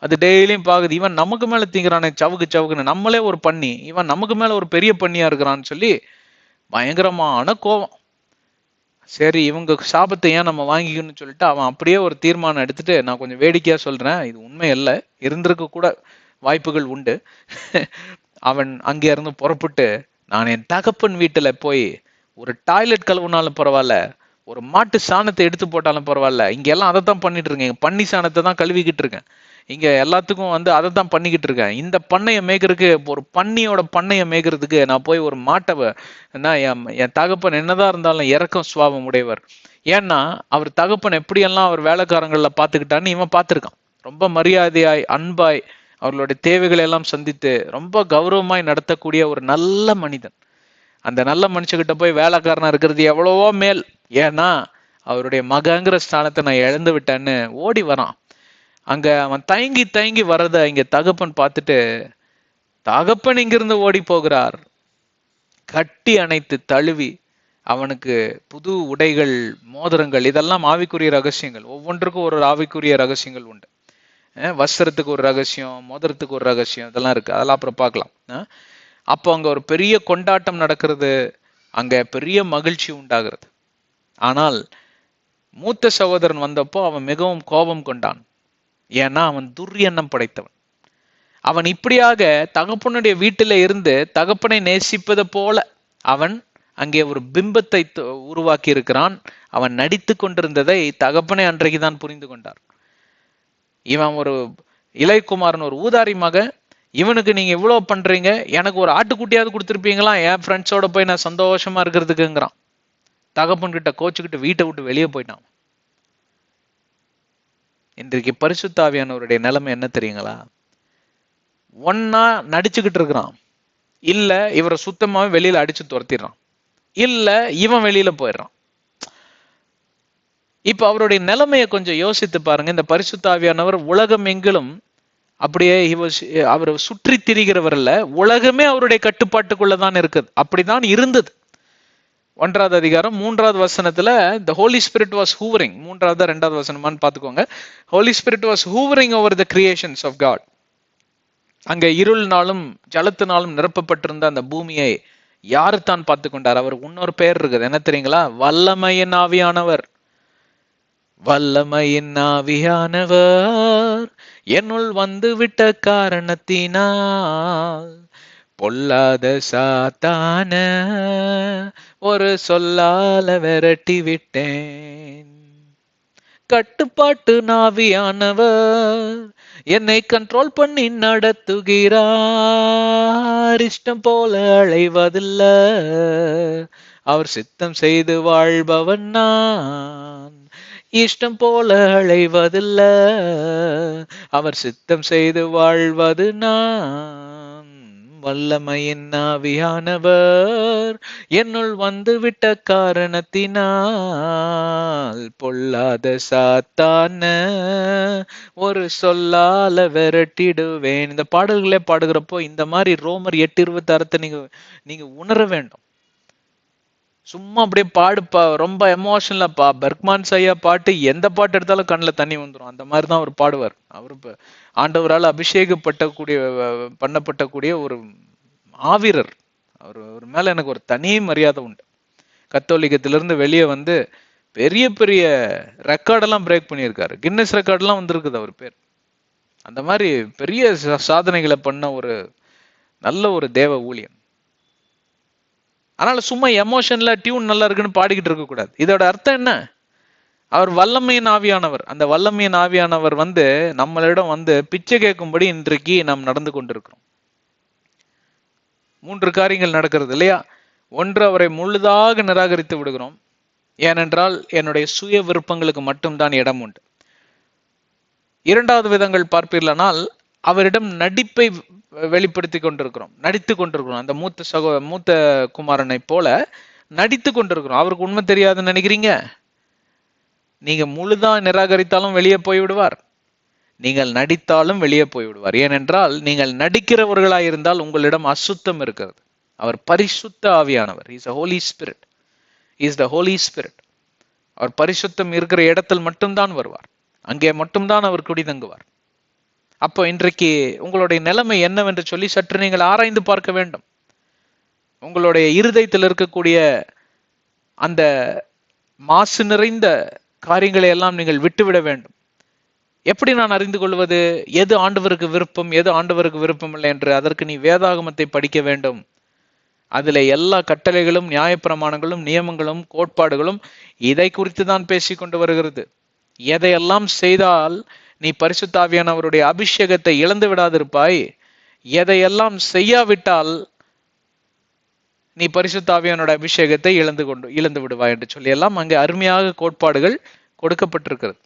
அது டெய்லியும் பாக்குது, இவன் நமக்கு மேல தீங்குறானே சவுக்குன்னு, நம்மளே ஒரு பண்ணி, இவன் நமக்கு மேல ஒரு பெரிய பண்ணியா இருக்கிறான்னு சொல்லி பயங்கரமான கோபம். சரி, இவங்க சாபத்தை ஏன் நம்ம வாங்கிக்கணும்னு சொல்லிட்டு அவன் அப்படியே ஒரு தீர்மானம் எடுத்துட்டு, நான் கொஞ்சம் வேடிக்கையா சொல்றேன், இது உண்மை அல்ல, இருந்திருக்க கூட வாய்ப்புகள் உண்டு. அவன் அங்கே இருந்து புறப்பட்டு, நான் என் தகப்பன் வீட்டுல போய் ஒரு டாய்லெட் கழுவுனாலும் பரவாயில்ல, ஒரு மாட்டு சாணத்தை எடுத்து போட்டாலும் பரவாயில்ல, இங்க எல்லாம் அதை தான் பண்ணிட்டு இருக்கேன், பன்னி சாணத்தை தான் கழுவிக்கிட்டு இருக்கேன், இங்க எல்லாத்துக்கும் அதை தான் பண்ணிக்கிட்டு இருக்கேன். இந்த பண்ணையை மேய்க்கிறதுக்கு, ஒரு பன்னியோட பண்ணையை மேய்க்கிறதுக்கு நான் போய் ஒரு மாட்டை, என் தகப்பன் என்னதான் இருந்தாலும் இறக்கம் சுவாபம் உடையவர். ஏன்னா அவர் தகப்பன் எப்படியெல்லாம் அவர் வேலைக்காரங்கள்ல பாத்துக்கிட்டான்னு இவன் பார்த்திருக்கான். ரொம்ப மரியாதையாய், அன்பாய், அவர்களுடைய தேவைகளை எல்லாம் சந்தித்து ரொம்ப கௌரவமாய் நடத்தக்கூடிய ஒரு நல்ல மனிதன். அந்த நல்ல மனுஷகிட்ட போய் வேலைக்காரனா இருக்கிறது எவ்வளவோ மேல். ஏன்னா அவருடைய மகங்கிற ஸ்தானத்தை நான் இழந்து விட்டேன்னு ஓடி வரான். அங்க அவன் தயங்கி வர்றத இங்க தகப்பன் பார்த்துட்டு, தகப்பன் இங்கிருந்து ஓடி போகிறார். கட்டி அணைத்து தழுவி அவனுக்கு புது உடைகள், மோதிரங்கள், இதெல்லாம் ஆவிக்குரிய ரகசியங்கள். ஒவ்வொன்றுக்கும் ஒரு ஆவிக்குரிய ரகசியங்கள் உண்டு. வஸ்திரத்துக்கு ஒரு ரகசியம், மோதிரத்துக்கு ஒரு ரகசியம், இதெல்லாம் இருக்கு. அதெல்லாம் அப்புறம் பார்க்கலாம். அப்போ அங்க ஒரு பெரிய கொண்டாட்டம் நடக்கிறது, அங்க பெரிய மகிழ்ச்சி உண்டாகிறது. ஆனால் மூத்த சகோதரன் வந்தப்போ அவன் மிகவும் கோபம் கொண்டான். ஏன்னா அவன் துர்எண்ணம் படைத்தவன். அவன் இப்படியாக தகப்பனுடைய வீட்டில இருந்து தகப்பனை நேசிப்பது போல அவன் அங்கே ஒரு பிம்பத்தை உருவாக்கி இருக்கிறான். அவன் நடித்து கொண்டிருந்ததை தகப்பனை அன்றைக்கு தான் புரிந்து கொண்டார். இவன் ஒரு இளையகுமாரன், ஒரு ஊதாரி மக, இவனுக்கு நீங்க இவ்வளவு பண்றீங்க, எனக்கு ஒரு ஆட்டுக்குட்டியாவது கொடுத்துருப்பீங்களா என் ஃப்ரெண்ட்ஸோட போய் நான் சந்தோஷமா இருக்கிறதுக்குங்கிறான். தகப்பன் கிட்ட கோச்சுக்கிட்டு வீட்டை விட்டு வெளியே போயிட்டான். இன்றைக்கு பரிசுத்த ஆவியானவருடைய நிலைமை என்ன தெரியுங்களா? ஒன்னா நடிச்சுக்கிட்டு இருக்கிறான், இல்ல இவரை சுத்தமாவே வெளியில அடிச்சு துரத்திடுறான், இல்ல இவன் வெளியில போயிடுறான். இப்ப அவருடைய நிலைமையை கொஞ்சம் யோசித்து பாருங்க. இந்த பரிசுத்த ஆவியானவர் உலகம் எங்கிலும் அப்படியே அவர் சுற்றி திரிகிறவர் இல்ல, உலகமே அவருடைய கட்டுப்பாட்டுக்குள்ளதான் இருக்குது. அப்படிதான் இருந்தது. 1வது அதிகாரம் 3வது வசனத்துல the Holy Spirit was hovering, 3வது 2வது வசனமான்னு பாத்துக்கோங்க. Holy Spirit was hovering over the creations of God. அங்க இருள்னாலும் ஜலத்தினாலும் நிரப்பப்பட்டிருந்த அந்த பூமியை யாரு தான் பார்த்து கொண்டார்? அவர் இன்னொரு பெயர் இருக்குது, என்ன தெரியுங்களா? வல்லமையின் ஆவியானவர். வல்லமையின் ஆவியானவர் என்னுள் வந்து விட்ட காரணத்தினால் பொல்லாத சாத்தான ஒரு சொல்லால விரட்டி விட்டேன். கட்டுப்பாட்டு நாவியானவர் என்னை கண்ட்ரோல் பண்ணி நடத்துகிறார். இஷ்டம் போல அழைவதில்ல, அவர் சித்தம் செய்து வாழ்பவன் நான். இஷ்டம் போல அழைவதில்ல, அவர் சித்தம் செய்து வாழ்வது நான். வல்லமையின் ஆவியானவர் என்னுள் வந்துவிட்ட காரணத்தினால் பொல்லாத சாத்தான ஒரு சொல்லால விரட்டிடுவேன். இந்த பாடல்களே பாடுகிறப்போ இந்த மாதிரி ரோமர் 8:26 நீங்க உணர வேண்டும். சும்மா அப்படியே பாடுப்பா, ரொம்ப எமோஷனலாப்பா. பெர்க்மான்ஸ் ஐயா பாட்டு எந்த பாட்டு எடுத்தாலும் கண்ணில் தண்ணி வந்துடும். அந்த மாதிரி தான் அவர் பாடுவார். அவர் ஆண்டவரால் பண்ணப்பட்டக்கூடிய ஒரு ஆவீரர். அவர் மேல எனக்கு ஒரு தனி மரியாதை உண்டு. கத்தோலிக்கத்திலிருந்து வெளியே வந்து பெரிய பெரிய ரெக்கார்டெல்லாம் பிரேக் பண்ணியிருக்காரு. கின்னஸ் ரெக்கார்டெல்லாம் வந்திருக்குது அவர் பேர். அந்த மாதிரி பெரிய சாதனைகளை பண்ண ஒரு நல்ல ஒரு தேவ ஊழியன். அதனால சும்மா எமோஷன்ல டியூன் நல்லா இருக்குன்னு பாடிக்கிட்டு இருக்க கூடாது. இதோட அர்த்தம் என்ன? அவர் வல்லமையின் ஆவியானவர். அந்த வல்லமையின் ஆவியானவர் வந்து நம்மளிடம் வந்து பிச்சை கேட்கும்படி இன்றைக்கு நாம் நடந்து கொண்டிருக்கிறோம். 3 காரியங்கள் நடக்கிறது இல்லையா? ஒன்று, அவரை முழுதாக நிராகரித்து விடுகிறோம். ஏனென்றால் என்னுடைய சுய விருப்பங்களுக்கு மட்டும்தான் இடம் உண்டு. 2வது விதங்கள் பார்ப்பீர்களானால் அவரிடம் நடிப்பை வெளிப்படுத்தி கொண்டிருக்கிறோம், நடித்து கொண்டிருக்கிறோம். அந்த மூத்த குமாரனை போல நடித்து கொண்டிருக்கிறோம். அவருக்கு உண்மை தெரியாதுன்னு நினைக்கிறீங்க? நீங்க முழுதா நிராகரித்தாலும் வெளியே போய்விடுவார், நீங்கள் நடித்தாலும் வெளியே போய்விடுவார். ஏனென்றால் நீங்கள் நடிக்கிறவர்களாய் இருந்தால் உங்களிடம் அசுத்தம் இருக்கிறது. அவர் பரிசுத்த ஆவியானவர். Is Holy Spirit. Is the Holy Spirit. அவர் பரிசுத்தம் இருக்கிற இடத்தில் மட்டும்தான் வருவார், அங்கே மட்டும்தான் அவர் குடிதங்குவார். அப்போ இன்றைக்கு உங்களுடைய நிலைமை என்னவென்று சொல்லி சற்று நீங்கள் ஆராய்ந்து பார்க்க வேண்டும். உங்களுடைய இருதயத்தில் இருக்கக்கூடிய அந்த மாசு நிறைந்த காரியங்களை எல்லாம் நீங்கள் விட்டுவிட வேண்டும். எப்படி நான் அறிந்து கொள்வது எது ஆண்டவருக்கு விருப்பம், எது ஆண்டவருக்கு விருப்பம் இல்லை என்று? அதற்கு நீ வேதாகமத்தை படிக்க வேண்டும். அதுல எல்லா கட்டளைகளும், நியாயப்பிரமாணங்களும், நியமங்களும், கோட்பாடுகளும் இதை குறித்து தான் பேசிக்கொண்டு வருகிறது. எதையெல்லாம் செய்தால் நீ பரிசுத்த ஆவியானவருடைய அபிஷேகத்தை இழந்து விடாதிருப்பாய், எதையெல்லாம் செய்யாவிட்டால் நீ பரிசுத்த ஆவியானோட அபிஷேகத்தை இழந்து விடுவாய் என்று சொல்லி எல்லாம் அங்கே அருமையாக கோட்பாடுகள் கொடுக்கப்பட்டிருக்கிறது.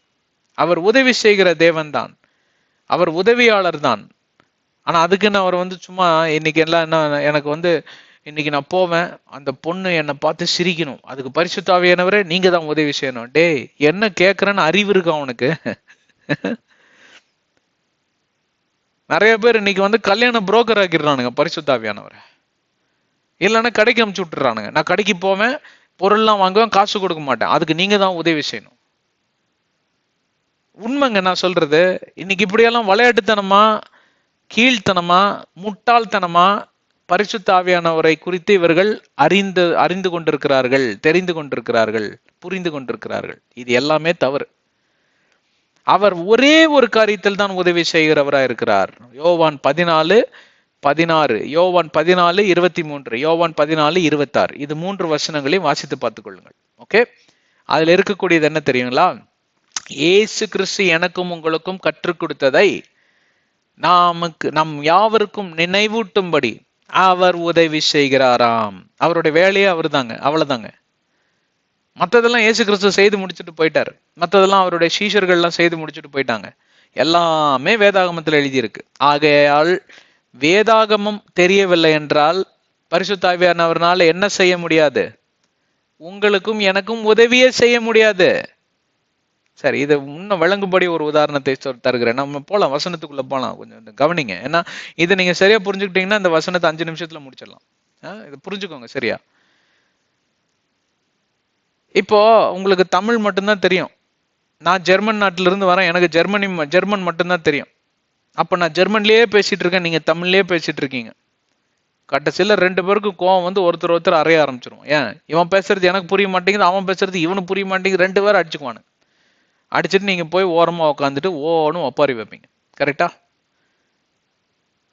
அவர் உதவி செய்கிற தேவன் தான், அவர் உதவியாளர் தான். ஆனா அதுக்குன்னு அவர் வந்து சும்மா இன்னைக்கு எல்லாம் என்ன, எனக்கு வந்து இன்னைக்கு நான் போவேன், அந்த பொண்ணு என்னை பார்த்து சிரிக்கணும், அதுக்கு பரிசுத்த ஆவியானவரே நீங்க தான் உதவி செய்யணும். டேய், என்ன கேட்கறேன்னு அறிவு இருக்கா உனக்கு? நிறைய பேர் இன்னைக்கு வந்து கல்யாண புரோக்கர் ஆக்கிடுறானுங்க பரிசுத்த ஆவியானவரை. இல்லைன்னா கடைக்கு அமுச்சு விட்டுறானுங்க. நான் கடைக்கு போவேன், பொருள்லாம் வாங்குவேன், காசு கொடுக்க மாட்டேன், அதுக்கு நீங்க தான் உதவி செய்யணும். உண்மைங்க நான் சொல்றது. இன்னைக்கு இப்படியெல்லாம் விளையாட்டுத்தனமா, கீழ்த்தனமா, முட்டாள்தனமா பரிசுத்த ஆவியானவரை குறித்து இவர்கள் அறிந்து கொண்டிருக்கிறார்கள், தெரிந்து கொண்டிருக்கிறார்கள், புரிந்து கொண்டிருக்கிறார்கள். இது எல்லாமே தவறு. அவர் ஒரே ஒரு காரியத்தில் தான் உதவி செய்கிறவராய் இருக்கிறார். யோவான் 14:16, யோவான் 14:23, யோவான் 14:26, இது 3 வசனங்களையும் வாசித்து பார்த்துக் கொள்ளுங்கள். ஓகே, அதுல இருக்கக்கூடியது என்ன தெரியுங்களா? இயேசு கிறிஸ்து எனக்கும் உங்களுக்கும் கற்றுக் கொடுத்ததை நம் யாவருக்கும் நினைவூட்டும்படி அவர் உதவி செய்கிறாராம். அவருடைய வேலையே அவர் தாங்க, அவ்வளவுதாங்க. மற்றதெல்லாம் இயேசு கிறிஸ்து செய்து முடிச்சுட்டு போயிட்டாரு. மற்றதெல்லாம் அவருடைய சீஷர்கள் எல்லாம் செய்து முடிச்சுட்டு போயிட்டாங்க. எல்லாமே வேதாகமத்தில் எழுதியிருக்கு. ஆகையால் வேதாகமம் தெரியவில்லை என்றால் பரிசுத்த ஆவியானவர்னால என்ன செய்ய முடியாது? உங்களுக்கும் எனக்கும் உதவியே செய்ய முடியாது. சரி, இதை இன்னும் விளங்கும்படி ஒரு உதாரணத்தை தருகிறேன். நம்ம போலாம், வசனத்துக்குள்ள போலாம். கொஞ்சம் கவனிங்க. ஏன்னா இதை நீங்க சரியா புரிஞ்சுக்கிட்டீங்கன்னா இந்த வசனத்தை 5 நிமிஷத்துல முடிச்சிடலாம். இதை புரிஞ்சுக்கோங்க சரியா. இப்போ உங்களுக்கு தமிழ் மட்டும்தான் தெரியும். நான் ஜெர்மன் நாட்டில இருந்து வரேன், எனக்கு ஜெர்மன் மட்டும்தான் தெரியும். அப்ப நான் ஜெர்மன்லயே பேசிட்டு இருக்கேன், நீங்க தமிழ்லயே பேசிட்டு இருக்கீங்க. கடைசியில 2 பேருக்கும் கோவம் வந்து ஒருத்தர் அறைய ஆரம்பிச்சிருவோம். ஏன் இவன் பேசுறது எனக்கு புரிய மாட்டேங்குது, அவன் பேசுறது இவனு புரிய மாட்டேங்குது, 2 பேரும் அடிச்சுக்குவானு. அடிச்சுட்டு நீங்க போய் ஓரமா உட்காந்துட்டு ஓன்னு ஒப்பாரி வைப்பீங்க. கரெக்டா?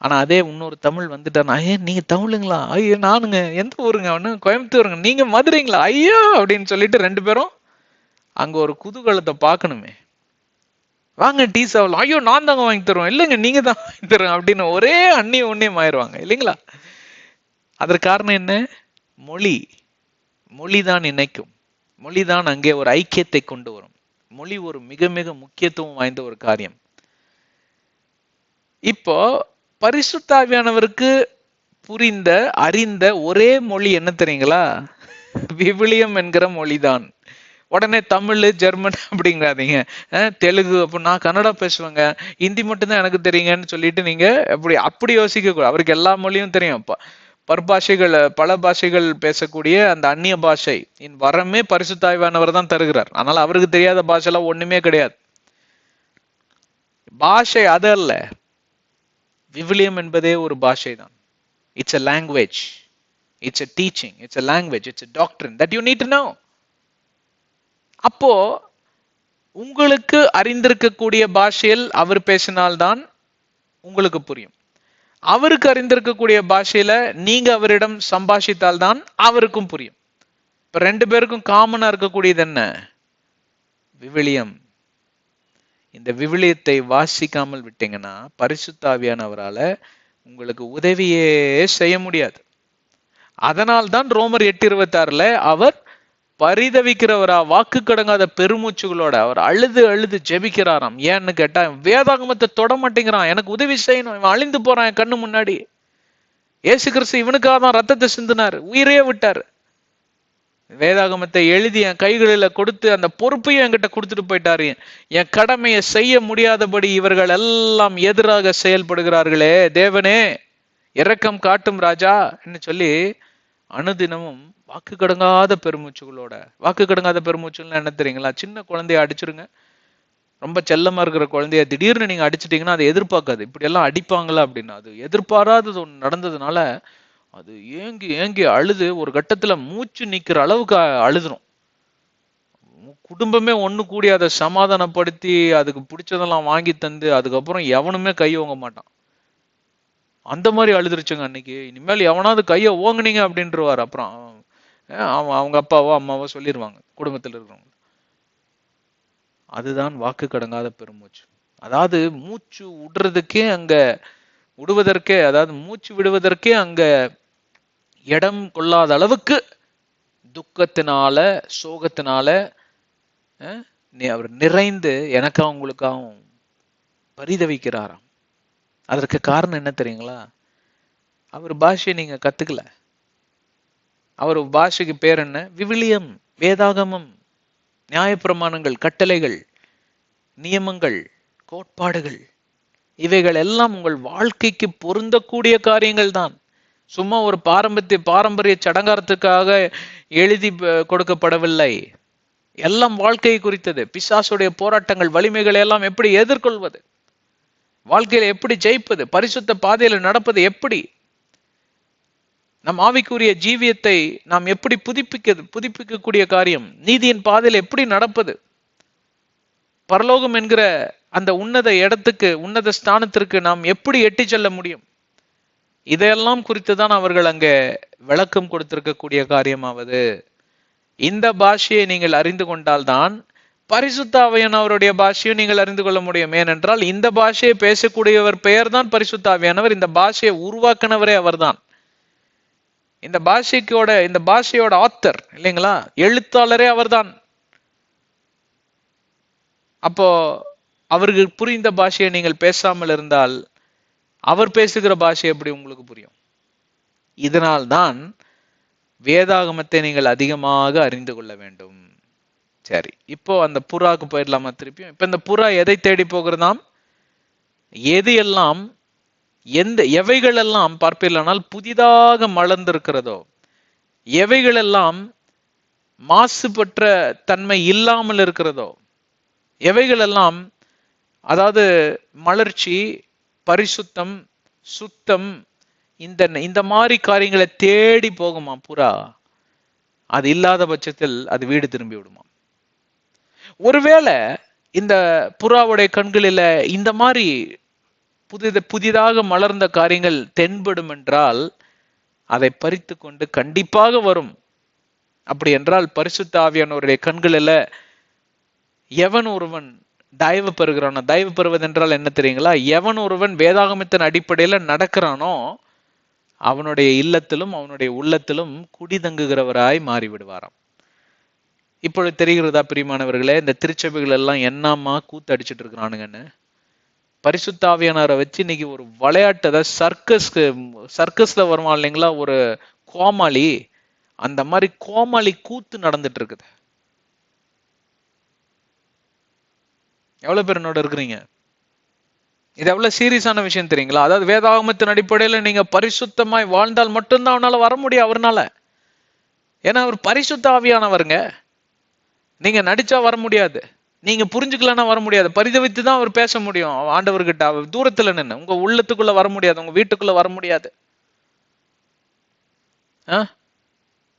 ஆனா அதே இன்னொரு தமிழ் வந்துட்டானா, நீங்க தமிழுங்களா? ஐயோ நானுங்க. எந்த ஊருங்க? அவனு கோயம்புத்தூருங்க. நீங்க மதுரைங்களா? ஐயோ அப்படின்னு சொல்லிட்டு 2 பேரும் அங்க ஒரு குதூகலத்தை பார்க்கணுமே. வாங்க டீ சாப்பிடலாம். ஐயோ நான் தாங்க வாங்கி தருவேன். இல்லைங்க நீங்க தான் வாங்கி தருவேன் அப்படின்னு ஒரே ஒன்னியம் ஆயிடுவாங்க இல்லைங்களா? அதற்கு காரணம் என்ன? மொழிதான் இணைக்கும். மொழிதான் அங்கே ஒரு ஐக்கியத்தை கொண்டு வரும். மொழி ஒரு மிக மிக முக்கியத்துவம் வாய்ந்த ஒரு காரியம். இப்போ பரிசுத்த ஆவியானவருக்கு புரிந்த அறிந்த ஒரே மொழி என்ன தெரியுங்களா? விவிலியம் என்கிற மொழிதான். உடனே தமிழ் ஜெர்மன் அப்படிங்காதீங்க. தெலுங்கு, அப்ப நான் கன்னடா பேசுவேங்க, ஹிந்தி மட்டும்தான் எனக்கு தெரியுங்கன்னு சொல்லிட்டு நீங்க அப்படி யோசிக்க கூடாது. அவருக்கு எல்லா மொழியும் தெரியும். பல பாஷைகள் பேசக்கூடிய அந்த அந்நிய பாஷை வரமே பரிசுத்த ஆவியானவர் தான் தருகிறார். அதனால அவருக்கு தெரியாத பாஷைலாம் ஒண்ணுமே கிடையாது. பாஷை அது அல்ல, விவிலியம் என்பதே ஒரு பாஷை தான். It's a language, it's a teaching, it's a language, it's a doctrine that you need to know. அப்போ உங்களுக்கு அறிந்திருக்கக்கூடிய பாஷையில் அவர் பேசினால்தான் உங்களுக்கு புரியும். அவருக்கு அறிந்திருக்கக்கூடிய பாஷையில நீங்க அவரிடம் சம்பாஷித்தால் தான் அவருக்கும் புரியும். இப்ப 2 பேருக்கும் காமனா இருக்கக்கூடியது என்ன? விவிலியம். இந்த விவிலியத்தை வாசிக்காமல் விட்டீங்கன்னா பரிசுத்த ஆவியானவரால உங்களுக்கு உதவியே செய்ய முடியாது. அதனால்தான் ரோமர் 8:26 அவர் பரிதவிக்கிறவரா, வாக்கு கடங்காத பெருமூச்சுகளோட அவர் அழுது ஜெபிக்கிறாராம். ஏன்னு கேட்டா வேதாகமத்தை தொட மாட்டேங்கிறான், எனக்கு உதவி செய்யணும், இவன் அழிந்து போறான் என் கண்ணு முன்னாடி. இயேசு கிறிஸ்து இவனுக்காக தான் ரத்தத்தை சிந்தினார், உயிரே விட்டார். வேதாகமத்தை எழுதி என் கைகளில கொடுத்து அந்த பொறுப்பையும் என்கிட்ட கொடுத்துட்டு போயிட்டாரு. என் கடமையை செய்ய முடியாதபடி இவர்கள் எல்லாம் எதிராக செயல்படுகிறார்களே, தேவனே இரக்கம் காட்டும் ராஜா என்று சொல்லி அனுதினமும் வாக்கு கடங்காத பெருமூச்சுகளோட. வாக்கு கடங்காத பெருமூச்சுகள் என்ன தெரியுங்களா? சின்ன குழந்தைய அடிச்சிருங்க, ரொம்ப செல்லமா இருக்கிற குழந்தைய திடீர்னு நீங்க அடிச்சிட்டீங்கன்னா அதை எதிர்பார்க்காது. இப்படி எல்லாம் அடிப்பாங்களா அப்படின்னு. அது எதிர்பாராதது ஒண்ணு நடந்ததுனால அது ஏங்கி அழுது ஒரு கட்டத்துல மூச்சு நிக்கிற அளவுக்கு அழுதுரும். குடும்பமே ஒண்ணு கூடி அதை சமாதானப்படுத்தி அதுக்கு பிடிச்சதெல்லாம் வாங்கி தந்து அதுக்கப்புறம் எவனுமே கை ஓங்க மாட்டான். அந்த மாதிரி அழுதுருச்சுங்க அன்னைக்கு. இனிமேல் எவனாவது கையை ஓங்குனீங்க அப்படின்றவாரு. அப்புறம் அவங்க அப்பாவோ அம்மாவோ சொல்லிடுவாங்க குடும்பத்தில் இருக்கிறவங்க. அதுதான் வாக்கு கடங்காத பெருமூச்சு. அதாவது மூச்சு விடுவதற்கே, அதாவது மூச்சு விடுவதற்கே அங்க இடம் கொள்ளாத அளவுக்கு துக்கத்தினால சோகத்தினால அவர் நிறைந்து எனக்காகவும் உங்களுக்காகவும் பரிதவிக்கிறாராம். அதற்கு காரணம் என்ன தெரியுங்களா? அவர் பாஷையை நீங்க கத்துக்கல. அவர் பாஷைக்கு பேர் என்ன? விவிலியம், வேதாகமம், நியாயப்பிரமாணங்கள், கட்டளைகள், நியமங்கள், கோட்பாடுகள். இவைகள் எல்லாம் உங்கள் வாழ்க்கைக்கு பொருந்தக்கூடிய காரியங்கள் தான். சும்மா ஒரு பாரம்பரிய சடங்காரத்துக்காக எழுதி கொடுக்கப்படவில்லை. எல்லாம் வாழ்க்கையை குறித்தது. பிசாசுடைய போராட்டங்கள், வலிமைகளை எல்லாம் எப்படி நம் ஆவிக்குரிய ஜீவியத்தை நாம் எப்படி புதுப்பிக்கக்கூடிய காரியம், நீதியின் பாதையில் எப்படி நடப்பது, பரலோகம் என்கிற அந்த உன்னத இடத்துக்கு, உன்னத ஸ்தானத்திற்கு நாம் எப்படி எட்டி செல்ல முடியும், இதையெல்லாம் குறித்துதான் அவர்கள் அங்கே விளக்கம் கொடுத்திருக்கக்கூடிய காரியமாவது, இந்த பாஷையை நீங்கள் அறிந்து கொண்டால்தான் பரிசுத்த ஆவியானவருடைய பாஷையும் நீங்கள் அறிந்து கொள்ள முடியும். ஏனென்றால் இந்த பாஷையை பேசக்கூடியவர் பெயர் தான் பரிசுத்த ஆவியானவர். இந்த பாஷையை உருவாக்கினவரே அவர்தான். இந்த பாஷையோட ஆத்தர் இல்லைங்களா, எழுத்தாளரே அவர்தான். அப்போ அவருக்கு புரிந்த பாஷையை நீங்கள் பேசாமல் இருந்தால் அவர் பேசுகிற பாஷை எப்படி உங்களுக்கு புரியும்? இதனால்தான் வேதாகமத்தை நீங்கள் அதிகமாக அறிந்து கொள்ள வேண்டும். சரி, இப்போ அந்த புறாக்கு போயிடலாமா திருப்பியும்? இப்ப இந்த புறா எதை தேடி போகிறதாம்? எவைகள் எல்லாம் பார்ப்பீர்களானால் புதிதாக மலர்ந்திருக்கிறதோ, எவைகள் எல்லாம் மாசுபற்ற தன்மை இல்லாமல் இருக்கிறதோ, எவைகள் எல்லாம் அதாவது மலர்ச்சி, பரிசுத்தம், சுத்தம், இந்த மாதிரி காரியங்களை தேடி போகுமா புறா. அது இல்லாத பட்சத்தில் அது வீடு திரும்பி விடுமா. ஒருவேளை இந்த புறாவுடைய கண்களில இந்த மாதிரி புதிதாக மலர்ந்த காரியங்கள் தென்படும் என்றால் அதை பறித்து கொண்டு கண்டிப்பாக வரும். அப்படி என்றால் பரிசுத்த ஆவியானவருடைய கண்களில எவன் ஒருவன் தயவு பெறுகிறானோ, தயவு பெறுவது என்றால் என்ன தெரியுங்களா, எவன் ஒருவன் வேதாகமத்தின் அடிப்படையில நடக்கிறானோ அவனுடைய இல்லத்திலும் அவனுடைய உள்ளத்திலும் குடிதங்குகிறவராய் மாறிவிடுவாராம். இப்பொழுது தெரிகிறதா பிரியமானவர்களே, இந்த திருச்சபைகள் எல்லாம் என்னமா கூத்து அடிச்சுட்டு இருக்கிறானுங்கன்னு. பரிசுத்த ஆவியானவரை வச்சு இன்னைக்கு ஒரு விளையாட்டு, அதாவது சர்க்கஸ்ல வருவான் இல்லைங்களா ஒரு கோமாளி, அந்த மாதிரி கோமாளி கூத்து நடந்துட்டு இருக்குது. எவ்வளவு பேர் என்னோட இருக்கிறீங்க? இது எவ்வளவு சீரியஸான விஷயம் தெரியுங்களா? அதாவது வேதாகமத்தின் அடிப்படையில நீங்க பரிசுத்தமாய் வாழ்ந்தால் மட்டும்தான் அவனால வர முடியும் அவர்னால. ஏன்னா அவர் பரிசுத்த ஆவியானவருங்க. நீங்க நடிச்சா வர முடியாது, நீங்க புரிஞ்சுக்கலன்னா வர முடியாது. பரிதவித்து தான் அவர் பேச முடியும் ஆண்டவர்கிட்ட. அவர் தூரத்துல நின்று உங்க உள்ளத்துக்குள்ள வர முடியாது, உங்க வீட்டுக்குள்ள வர முடியாது.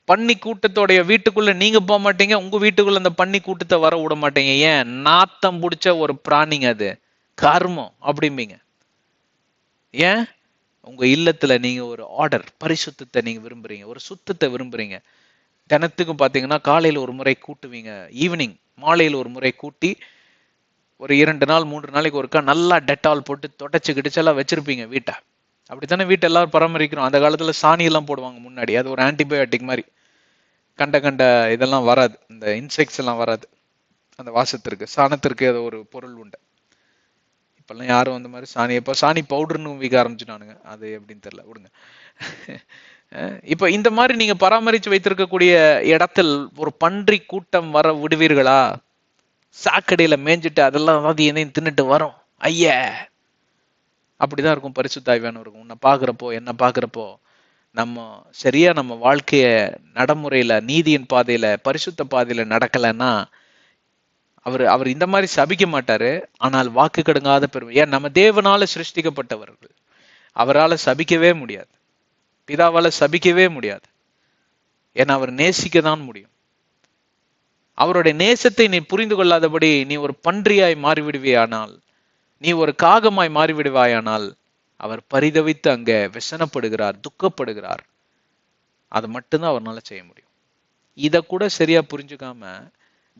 பன்னி கூட்டத்தோடைய வீட்டுக்குள்ள நீங்க போக மாட்டீங்க, உங்க வீட்டுக்குள்ள அந்த பன்னி கூட்டத்தை வர விட மாட்டீங்க. ஏன்? நாத்தம் பிடிச்ச ஒரு பிராணிங்க, அது கர்மம் அப்படிம்பீங்க. ஏன்? உங்க இல்லத்துல நீங்க ஒரு ஆர்டர், பரிசுத்தத்தை நீங்க விரும்புறீங்க, ஒரு சுத்தத்தை விரும்புறீங்க. தினத்துக்கும் பாத்தீங்கன்னா காலையில ஒரு முறை கூட்டுவீங்க, ஈவினிங் மாலையில் ஒரு முறை கூட்டி ஒரு 2 நாள் 3 நாளைக்கு ஒருக்கா நல்லா டெட்டால் போட்டு தொடச்சு கிடிச்செல்லாம் வச்சிருப்பீங்க வீட்டை. அப்படித்தானே வீட்டை எல்லாரும் பராமரிக்கிறோம். அந்த காலத்துல சாணி எல்லாம் போடுவாங்க முன்னாடி, அது ஒரு ஆன்டிபயோட்டிக் மாதிரி. கண்ட இதெல்லாம் வராது, இந்த இன்செக்ட்ஸ் எல்லாம் வராது அந்த வாசத்திற்கு. சாணத்திற்கு ஏதோ ஒரு பொருள் உண்டு. இப்பெல்லாம் யாரும் அந்த மாதிரி சாணி பவுடர்னு விற்க ஆரம்பிச்சுட்டானுங்க, அது எப்படின்னு தெரியல, விடுங்க. இப்ப இந்த மாதிரி நீங்க பராமரிச்சு வைத்திருக்கக்கூடிய இடத்தில் ஒரு பன்றி கூட்டம் வர விடுவீர்களா? சாக்கடையில மேய்ஞ்சிட்டு அதெல்லாம் என்னையும் தின்னுட்டு வரும், ஐய. அப்படிதான் இருக்கும் பரிசுத்த ஆவியானவர். உன்னை பாக்குறப்போ, என்ன பாக்குறப்போ நம்ம சரியா நம்ம வாழ்க்கைய நடைமுறையில, நீதியின் பாதையில, பரிசுத்த பாதையில நடக்கலைன்னா அவர் இந்த மாதிரி சபிக்க மாட்டாரு. ஆனால் வாக்கு கடங்காத பெருமை. ஏன்? நம்ம தேவனால சிருஷ்டிக்கப்பட்டவர்கள், அவரால் சபிக்கவே முடியாது, பிதாவால சபிக்கவே முடியாது. ஏன்னா அவர் நேசிக்க தான் முடியும். அவருடைய நேசத்தை நீ புரிந்து கொள்ளாதபடி நீ ஒரு பன்றியாய் மாறிவிடுவாயானால், நீ ஒரு காகமாய் மாறிவிடுவாயானால் அவர் பரிதவித்து அங்க விசனப்படுகிறார், துக்கப்படுகிறார். அது மட்டும்தான் அவர்னால செய்ய முடியும். இத கூட சரியா புரிஞ்சுக்காம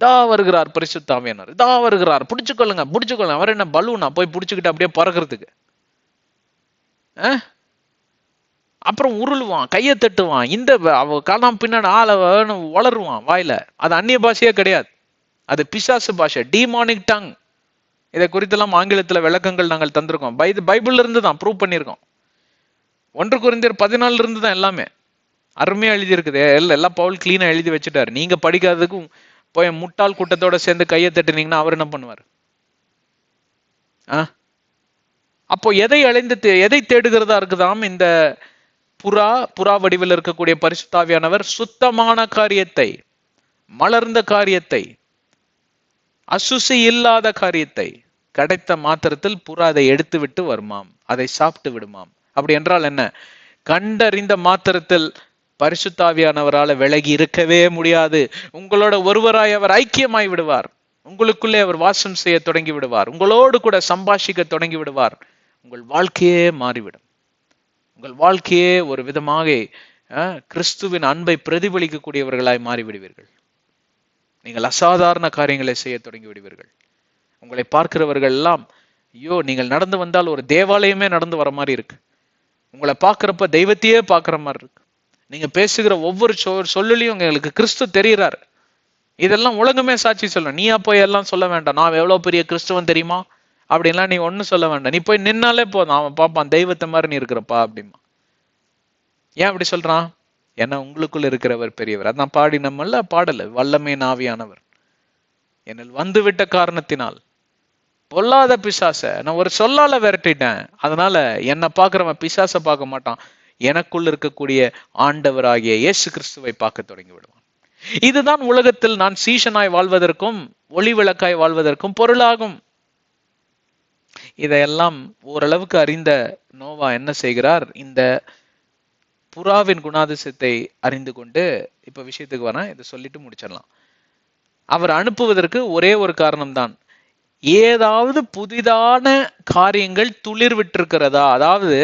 தா வருகிறார் பரிசுத்த ஆவியானவர், இதா வருகிறார், பிடிச்சுக்கொள்ளுங்க பிடிச்சுக்கொள்ளுங்க. அவர் என்ன பலூனா போய் பிடிச்சுக்கிட்டு அப்படியே பறக்கிறதுக்கு? அப்புறம் உருளுவான், கையை தட்டுவான், இந்த காலம் பின்னாடி ஆளை வளருவான் வாயில. அது அந்நிய பாஷையே கிடையாது, அது பிசாசு பாஷை, டீமானிக் டங். இதை குறித்தெல்லாம் ஆங்கிலத்துல விளக்கங்கள் நாங்கள் தந்திருக்கோம். பைபிள்ல இருந்து தான் ப்ரூவ் பண்ணியிருக்கோம். 1 கொரிந்தியர் 14 இருந்து தான் எல்லாமே அருமையா எழுதி இருக்குது. எல்லாம் பவுல் கிளீனா எழுதி வச்சுட்டாரு. நீங்க படிக்காததுக்கும் போய் முட்டாள் கூட்டத்தோட சேர்ந்து கையை தட்டுனீங்கன்னா அவர் என்ன பண்ணுவார்? அப்போ எதை தேடுகிறதா இருக்குதாம் இந்த புறா வடிவில் இருக்கக்கூடிய பரிசுத்த ஆவியானவர்? சுத்தமான காரியத்தை, மலர்ந்த காரியத்தை, அசுசி இல்லாத காரியத்தை கிடைத்த மாத்திரத்தில் புறா அதை எடுத்து விட்டு வருமாம், அதை சாப்பிட்டு விடுமாம். அப்படி என்றால் என்ன? கண்டறிந்த மாத்திரத்தில் பரிசுத்தாவியானவரால விலகி இருக்கவே முடியாது. உங்களோட ஒருவராய் அவர் ஐக்கியமாய் விடுவார். உங்களுக்குள்ளே அவர் வாசம் செய்ய தொடங்கி விடுவார். உங்களோடு கூட சம்பாஷிக்க தொடங்கி விடுவார். உங்கள் வாழ்க்கையே மாறிவிடும். உங்கள் வாழ்க்கையே ஒரு விதமாக கிறிஸ்துவின் அன்பை பிரதிபலிக்கக்கூடியவர்களாய் மாறிவிடுவீர்கள். நீங்கள் அசாதாரண காரியங்களை செய்ய தொடங்கி விடுவீர்கள். உங்களை பார்க்கிறவர்கள் எல்லாம், ஐயோ, நீங்கள் நடந்து வந்தால் ஒரு தேவாலயமே நடந்து வர மாதிரி இருக்கு. உங்களை பார்க்கிறப்ப தெய்வத்தையே பார்க்கிற மாதிரி இருக்கு. நீங்க பேசுகிற ஒவ்வொரு சொல்லுலையும் உங்களுக்கு கிறிஸ்து தெரிகிறாரு. இதெல்லாம் உலகமே சாட்சி சொல்ல. நீயா போய் எல்லாம் சொல்ல வேண்டாம், நான் எவ்வளவு பெரிய கிறிஸ்துவன் தெரியுமா அப்படின்லாம் நீ ஒன்னும் சொல்ல வேண்டாம். நீ போய் நின்னாலே போதும், அவன் பார்ப்பான் தெய்வத்தை மாதிரி நீ இருக்கிறப்பா அப்படிமா. ஏன் அப்படி சொல்றான்? ஏன்னா உங்களுக்குள்ள இருக்கிறவர் பெரியவர். அதான் பாடி நம்மள பாடல, வல்லமை நாவியானவர் என்னில் வந்து விட்ட காரணத்தினால் பொல்லாத பிசாச நான் ஒரு சொல்லால விரட்டிட்டேன். அதனால என்னை பார்க்கிறவன் பிசாச பார்க்க மாட்டான், எனக்குள் இருக்கக்கூடிய ஆண்டவராகிய இயேசு கிறிஸ்துவை பார்க்க தொடங்கி விடுவான். இதுதான் உலகத்தில் நான் சீஷனாய் வாழ்வதற்கும் ஒளி விளக்காய் வாழ்வதற்கும் பொருளாகும். இதையெல்லாம் ஓரளவுக்கு அறிந்த நோவா என்ன செய்கிறார்? இந்த புறாவின் குணாதிசயத்தை அறிந்து கொண்டு, இப்ப விஷயத்துக்கு வரேன், இதை சொல்லிட்டு முடிச்சிடலாம். அவர் அனுப்புவதற்கு ஒரே ஒரு காரணம்தான், ஏதாவது புதிதான காரியங்கள் துளிர் விட்டிருக்கிறதா, அதாவது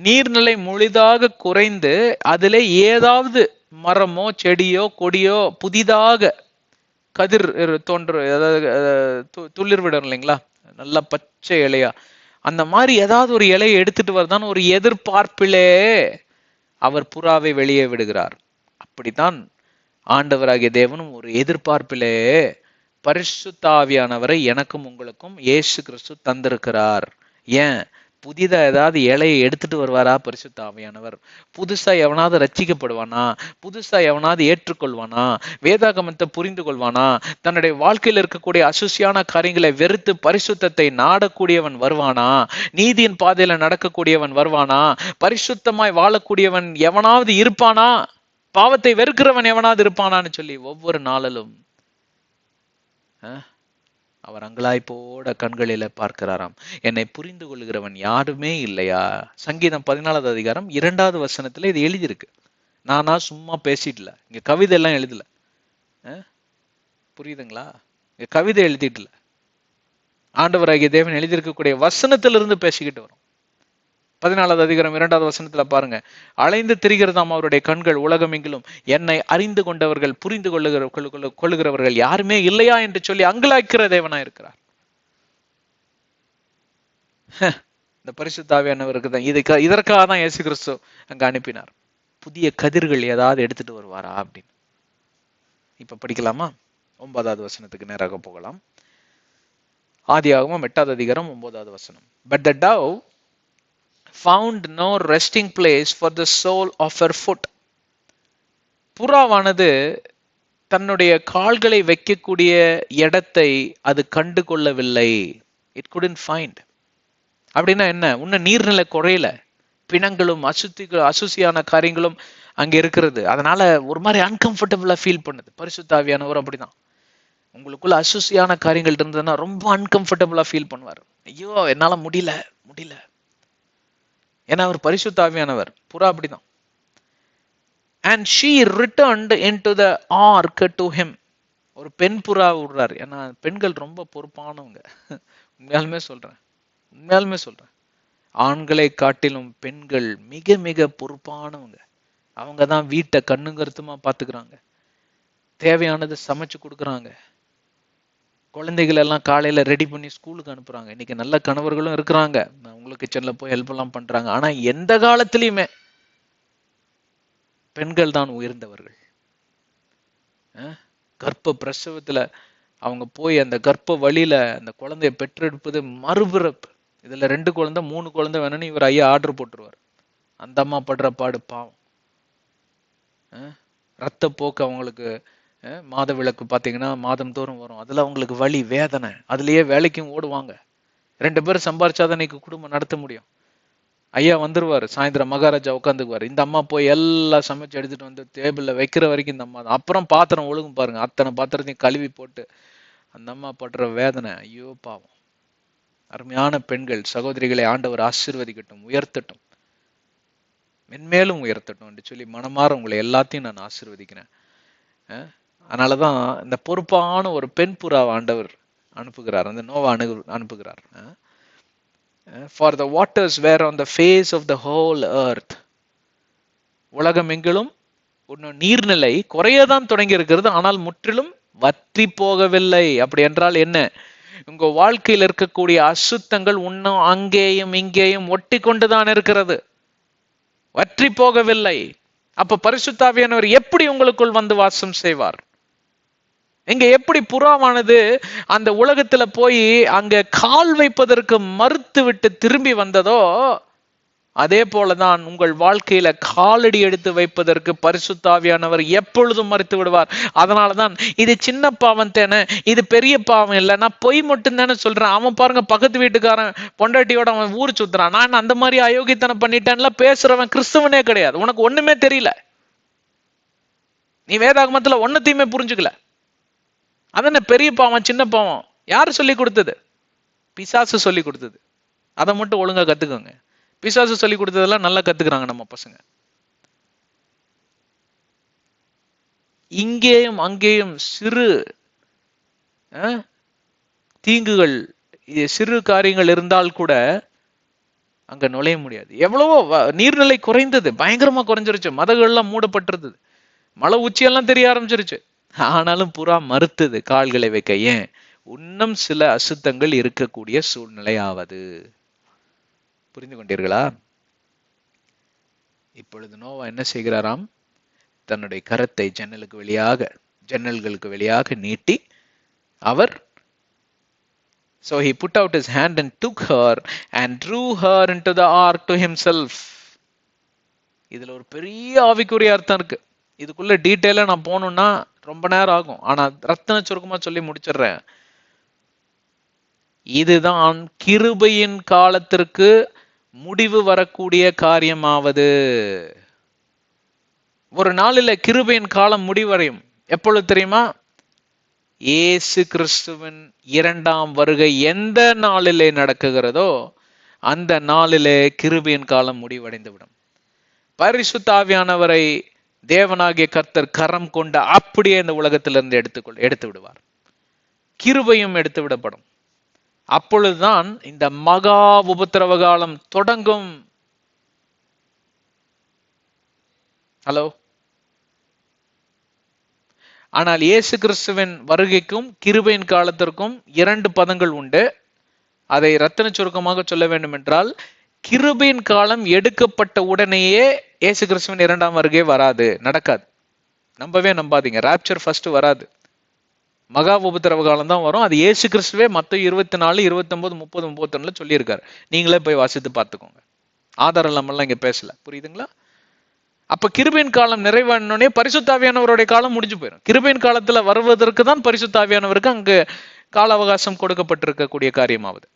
நீர்நிலை முழுதாக குறைந்து அதிலே ஏதாவது மரமோ செடியோ கொடியோ புதிதாக கதிர் தோன்று, அதாவது துளிர் விடும் இல்லைங்களா, நல்லா பச்சை இலையா, அந்த மாதிரி ஏதாவது ஒரு இலையை எடுத்துட்டு வரதான் ஒரு எதிர்பார்ப்பிலே அவர் புறாவை வெளியே விடுகிறார். அப்படித்தான் ஆண்டவராகிய தேவனும் ஒரு எதிர்பார்ப்பிலே பரிசுத்த ஆவியானவரை எனக்கும் உங்களுக்கும் இயேசு கிறிஸ்து தந்திருக்கிறார். ஏன்? புதிதா ஏதாவது இலையை எடுத்துட்டு வருவாரா பரிசுத்த ஆவியானவர்? புதுசா எவனாவது ரட்சிக்கப்படுவானா? புதுசா எவனாவது ஏற்றுக்கொள்வானா? வேதாகமத்தை புரிந்து கொள்வானா? தன்னுடைய வாழ்க்கையில் இருக்கக்கூடிய அசுசியான காரியங்களை வெறுத்து பரிசுத்தத்தை நாடக்கூடியவன் வருவானா? நீதியின் பாதையில நடக்கக்கூடியவன் வருவானா? பரிசுத்தமாய் வாழக்கூடியவன் எவனாவது இருப்பானா? பாவத்தை வெறுக்கிறவன் எவனாவது இருப்பானான்னு சொல்லி ஒவ்வொரு நாளிலும் அவர் அங்கலாய்ப்போட கண்களில பார்க்கிறாராம். என்னை புரிந்து கொள்கிறவன் யாருமே இல்லையா? சங்கீதம் 14வது அதிகாரம் 2வது வசனத்துல இது எழுதியிருக்கு. நானா சும்மா பேசிட்டுல, இங்க கவிதை எல்லாம் எழுதல. புரியுதுங்களா? இங்க கவிதை எழுதிட்டுல, ஆண்டவராகிய தேவன் எழுதியிருக்கக்கூடிய வசனத்திலிருந்து பேசிக்கிட்டு வரும். 14வது அதிகாரம் 2வது வசனத்துல பாருங்க, அலைந்து திரிகிறதாம் அவருடைய கண்கள் உலகமெங்கிலும், என்னை அறிந்து கொண்டவர்கள் புரிந்து கொள்ளுகிறவர்கள் யாருமே இல்லையா என்று சொல்லி அங்கலாய்க்கிற தேவனா இருக்கிறார். இந்த பரிசுத்த ஆவியானவருக்கு தான் இதற்காக தான் இயேசு கிறிஸ்து அங்க அனுப்பினார். புதிய கதிர்கள் ஏதாவது எடுத்துட்டு வருவாரா அப்படின்னு. இப்ப படிக்கலாமா? 9வது வசனத்துக்கு நேராக போகலாம். ஆதியாகமம் 8வது அதிகாரம் 9வது வசனம். But the dove found no resting place for the sole of her foot. புறாவானது தன்னுடைய கால்களை வைக்கக்கூடிய இடத்தை அது கண்டு கொள்ளவில்லை. It couldn't find. அப்படின்னா என்ன? உன்ன நீர்நிலை குறையல, பிணங்களும் அசுசியான காரியங்களும் அங்க இருக்கிறது. அதனால ஒரு மாதிரி அன்கம்ஃபர்டபுளா ஃபீல் பண்ணுது. பரிசுத்த ஆவியானவர் அப்படிதான். உங்களுக்குள்ள அசுசியான காரியங்கள் இருந்ததுன்னா ரொம்ப அன்கம்ஃபர்டபுளா ஃபீல் பண்ணுவார். ஐயோ, என்னால முடியல. ஏன்னா அவர் பரிசுத்த ஆவியானவர். புறா அப்படிதான். And she returned into the ark to him. ஒரு பெண் புறா விடுறாரு. ஏன்னா பெண்கள் ரொம்ப பொறுப்பானவங்க. உண்மையாலுமே சொல்றேன். ஆண்களை காட்டிலும் பெண்கள் மிக மிக பொறுப்பானவங்க. அவங்க தான் வீட்டை கண்ணுங்கருத்துமா பாத்துக்கிறாங்க. தேவையானது சமைச்சு கொடுக்குறாங்க. குழந்தைகள் எல்லாம் காலையில ரெடி பண்ணி ஸ்கூலுக்கு அனுப்புறாங்க. இன்னைக்கு நல்ல கணவர்களும் இருக்கிறாங்க, உங்களுக்கு கிச்சன்ல போய் ஹெல்ப் எல்லாம் பண்றாங்க. ஆனா எந்த காலத்திலயுமே பெண்கள் தான் உயர்ந்தவர்கள். கர்ப்ப பிரசவத்துல அவங்க போய் அந்த கர்ப்ப வழியில அந்த குழந்தைய பெற்றெடுப்பது மறுபிறப்பு. இதுல 2 குழந்தை 3 குழந்தை வேணும்னு இவர் ஐயா ஆர்டர் போட்டுருவார். அந்த அம்மா படுற பாடு பாவம். ரத்த போக்கு அவங்களுக்கு, மாத விளக்கு பாத்தீங்கன்னா மாதம் தோறும் வரும். அதுல அவங்களுக்கு வலி வேதனை. அதுலயே வேலைக்கும் ஓடுவாங்க. 2 பேரும் சம்பாரிச்சாதான் இன்னைக்கு குடும்பம் நடத்த முடியும். ஐயா வந்துருவாரு, சாயந்தரம் மகாராஜா உட்காந்துக்குவாரு. இந்த அம்மா போய் எல்லாம் சமைச்சு எடுத்துட்டு வந்து டேபிள்ல வைக்கிற வரைக்கும் இந்த அம்மா தான். அப்புறம் பாத்திரம் ஒழுங்கும் பாருங்க, அத்தனை பாத்திரத்தையும் கழுவி போட்டு அந்த அம்மா படுற வேதனை, ஐயோ பாவம். அருமையான பெண்கள் சகோதரிகளை ஆண்டவர் ஆசீர்வதிக்கட்டும், உயர்த்தட்டும். மென்மேலும் உயர்த்தட்டும் என்று சொல்லி மனமாற உங்களை எல்லாத்தையும் நான் ஆசீர்வதிக்கிறேன். அதனாலதான் இந்த பொறுப்பான ஒரு பெண் புறாவை ஆண்டவர் அனுப்புகிறார், அந்த நோவா அனுப்புகிறார். For the waters were on the face of the whole earth. உலகம் எங்கிலும் நீர்நிலை குறையதான் தொடங்கி இருக்கிறது, ஆனால் முற்றிலும் வற்றி போகவில்லை. அப்படி என்றால் என்ன? உங்க வாழ்க்கையில் இருக்கக்கூடிய அசுத்தங்கள் இன்னும் அங்கேயும் இங்கேயும் ஒட்டி கொண்டுதான் இருக்கிறது, வற்றி போகவில்லை. அப்ப பரிசுத்த ஆவியானவர் எப்படி உங்களுக்குள் வந்து வாசம் செய்வார்? இங்க எப்படி புறாவானது அந்த உலகத்துல போய் அங்க கால் வைப்பதற்கு மறுத்து விட்டு திரும்பி வந்ததோ, அதே போலதான் உங்கள் வாழ்க்கையில காலடி எடுத்து வைப்பதற்கு பரிசுத்த ஆவியானவர் எப்பொழுதும் மறுத்து விடுவார். அதனாலதான் இது சின்ன பாவம் தானே, இது பெரிய பாவம் இல்லை, நான் பொய் மட்டும் தானே சொல்றேன், அவன் பாருங்க பக்கத்து வீட்டுக்காரன் பொண்டாட்டியோட அவன் ஊர் சுத்துறான், நான் அந்த மாதிரி அயோக்கியத்தனம் பண்ணிட்டேன்ல பேசுறவன் கிறிஸ்தவனே கிடையாது. உனக்கு ஒண்ணுமே தெரியல, நீ வேதாகமத்துல ஒன்னத்தையுமே புரிஞ்சுக்கல. அதென்ன பெரிய பாவம் சின்ன பாவம்? யாரு சொல்லி கொடுத்தது? பிசாசு சொல்லி கொடுத்தது. அதை மட்டும் ஒழுங்கா கத்துக்கோங்க. பிசாசு சொல்லி கொடுத்ததெல்லாம் நல்லா கத்துக்கிறாங்க நம்ம பசங்க. இங்கேயும் அங்கேயும் சிறு தீங்குகள், சிறு காரியங்கள் இருந்தால் கூட அங்க நுழைய முடியாது. எவ்வளவோ நீர்நிலை குறைந்தது, பயங்கரமா குறைஞ்சிருச்சு, மதகள்லாம் மூடப்பட்டிருந்தது, மலை உச்சியெல்லாம் தெரிய ஆரம்பிச்சிருச்சு. ஆனாலும் புறா மறுத்தது கால்களை வைக்க. ஏன்? இன்னும் சில அசுத்தங்கள் இருக்கக்கூடிய சூழ்நிலை ஆவது. புரிந்து கொண்டீர்களா? இப்பொழுது நோவா என்ன செய்கிறாராம்? தன்னுடைய கரத்தை ஜன்னல்களுக்கு வெளியாக நீட்டி அவர் so he put out his hand and took her and drew her into the ark to himself. இதுல ஒரு பெரிய ஆவிக்குரிய அர்த்தம் இருக்கு. இதுக்குள்ள டீட்டெயிலா நான் போகணும்னா ரொம்ப நேரம் ஆகும், ஆனா ரத்தின சுருக்கமா சொல்லி முடிச்சிடுறேன். இதுதான் கிருபையின் காலத்திற்கு முடிவு வரக்கூடிய காரியமாவது. ஒரு நாளில கிருபையின் காலம் முடிவடையும். எப்பொழுது தெரியுமா? இயேசு கிறிஸ்துவின் இரண்டாம் வருகை எந்த நாளிலே நடக்குகிறதோ அந்த நாளிலே கிருபையின் காலம் முடிவடைந்து விடும். பரிசுத்த ஆவியானவரை தேவனாகிய கர்த்தர் கரம் கொண்டு அப்படியே இந்த உலகத்திலிருந்து எடுத்து விடுவார். கிருபையும் எடுத்து விடப்படும். அப்பொழுதுதான் இந்த மகா உபத்திரவ காலம் தொடங்கும். ஹலோ. ஆனால் இயேசு கிறிஸ்துவின் வருகைக்கும் கிருபையின் காலத்திற்கும் இரண்டு பதங்கள் உண்டு. அதை ரத்தின சுருக்கமாக சொல்ல வேண்டும் என்றால், கிருபையின் காலம் எடுக்கப்பட்ட உடனேயே இயேசு கிறிஸ்துவின் இரண்டாம் வருகை வராது, நடக்காது. நம்பவே நம்பாதீங்க. ராப்சர் ஃபர்ஸ்ட் வராது, மகா உபத்திரவ காலம் தான் வரும். அது இயேசு கிறிஸ்துவே மத்தேயு 24, 29, 30, 31 சொல்லியிருக்காரு. நீங்களே போய் வாசித்து பார்த்துக்கோங்க. ஆதாரம் இல்லாமல்லாம் இங்க பேசல. புரியுதுங்களா? அப்ப கிருபையின் காலம் நிறைவானோடனே பரிசுத்த ஆவியானவருடைய காலம் முடிஞ்சு போயிடும். கிருபையின் காலத்துல வருவதற்கு தான் பரிசுத்த ஆவியானவருக்கு அங்கு கால அவகாசம் கொடுக்கப்பட்டிருக்கக்கூடிய காரியமாவது.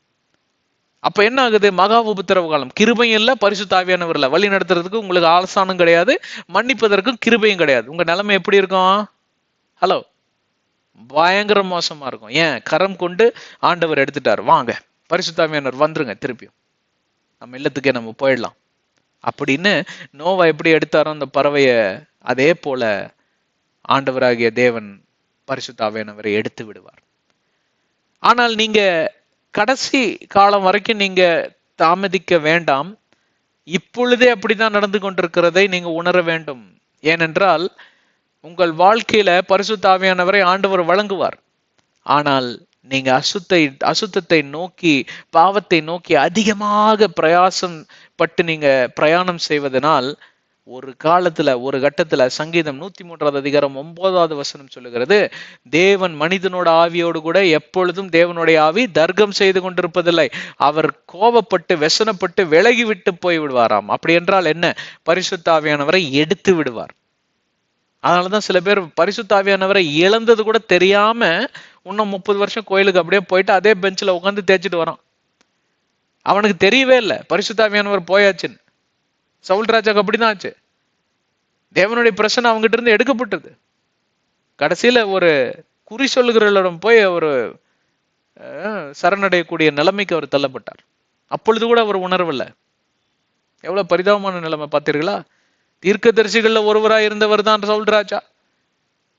அப்ப என்ன ஆகுது? மகா உபத்திரவ காலம். கிருபையும் இல்ல, பரிசுத்த ஆவியானவர் இல்ல. வழி நடத்துறதுக்கு உங்களுக்கு ஆலோசனம் கிடையாது, மன்னிப்பதற்கும் கிருபையும் கிடையாது. உங்க நிலைமை எப்படி இருக்கும்? ஹலோ. பயங்கர மோசமா இருக்கும். ஏன்? கரம் கொண்டு ஆண்டவர் எடுத்துட்டார், வாங்க பரிசுத்த ஆவியானவர் வந்துருங்க, திருப்பியும் நம்ம இல்லத்துக்கே நம்ம போயிடலாம் அப்படின்னு நோவா எப்படி எடுத்தாரோ அந்த பறவைய, அதே போல ஆண்டவராகிய தேவன் பரிசுத்த ஆவியானவரை எடுத்து விடுவார். ஆனால் நீங்க கடைசி காலம் வரைக்கும் நீங்க தாமதிக்க வேண்டாம். இப்பொழுதே அப்படிதான் நடந்து கொண்டிருக்கிறதை நீங்க உணர வேண்டும். ஏனென்றால் உங்கள் வாழ்க்கையில பரிசுத்த ஆவியானவரை ஆண்டவர் வழங்குவார். ஆனால் நீங்க அசுத்தத்தை நோக்கி, பாவத்தை நோக்கி அதிகமாக பிரயாசம் பட்டு நீங்க பிரயாணம் செய்வதனால் ஒரு காலத்துல, ஒரு கட்டத்துல, சங்கீதம் 103 அதிகாரம் 9 சொல்லுகிறது, தேவன் மனிதனோட ஆவியோடு கூட எப்பொழுதும் தேவனுடைய ஆவி தர்க்கம் செய்து கொண்டிருப்பதில்லை, அவர் கோபப்பட்டு வெசனப்பட்டு விலகி விட்டு போய் விடுவாராம். அப்படி என்றால் என்ன? பரிசுத்த ஆவியானவரை எடுத்து விடுவார். அதனாலதான் சில பேர் பரிசுத்த ஆவியானவரை இழந்தது கூட தெரியாம இன்னும் 30 வருஷம் கோயிலுக்கு அப்படியே போயிட்டு அதே பெஞ்சில் உட்காந்து தேய்ச்சிட்டு வரான். அவனுக்கு தெரியவே இல்லை பரிசுத்த ஆவியானவர் போயாச்சுன்னு. சவுல் ராஜாக்கு அப்படிதான் ஆச்சு. தேவனுடைய பிரசன்னம் அவங்ககிட்ட இருந்து எடுக்கப்பட்டது. கடைசியில ஒரு குறி சொல்லுகிறவரிடம் போய் ஒரு சரணடையக்கூடிய நிலைமைக்கு அவர் தள்ளப்பட்டார். அப்பொழுது கூட அவர் உணர்வில்லை. எவ்வளவு பரிதாபமான நிலைமை பார்த்தீர்களா? தீர்க்கதரிசிகள்ல ஒருவராய் இருந்தவர் தான் சவுல் ராஜா.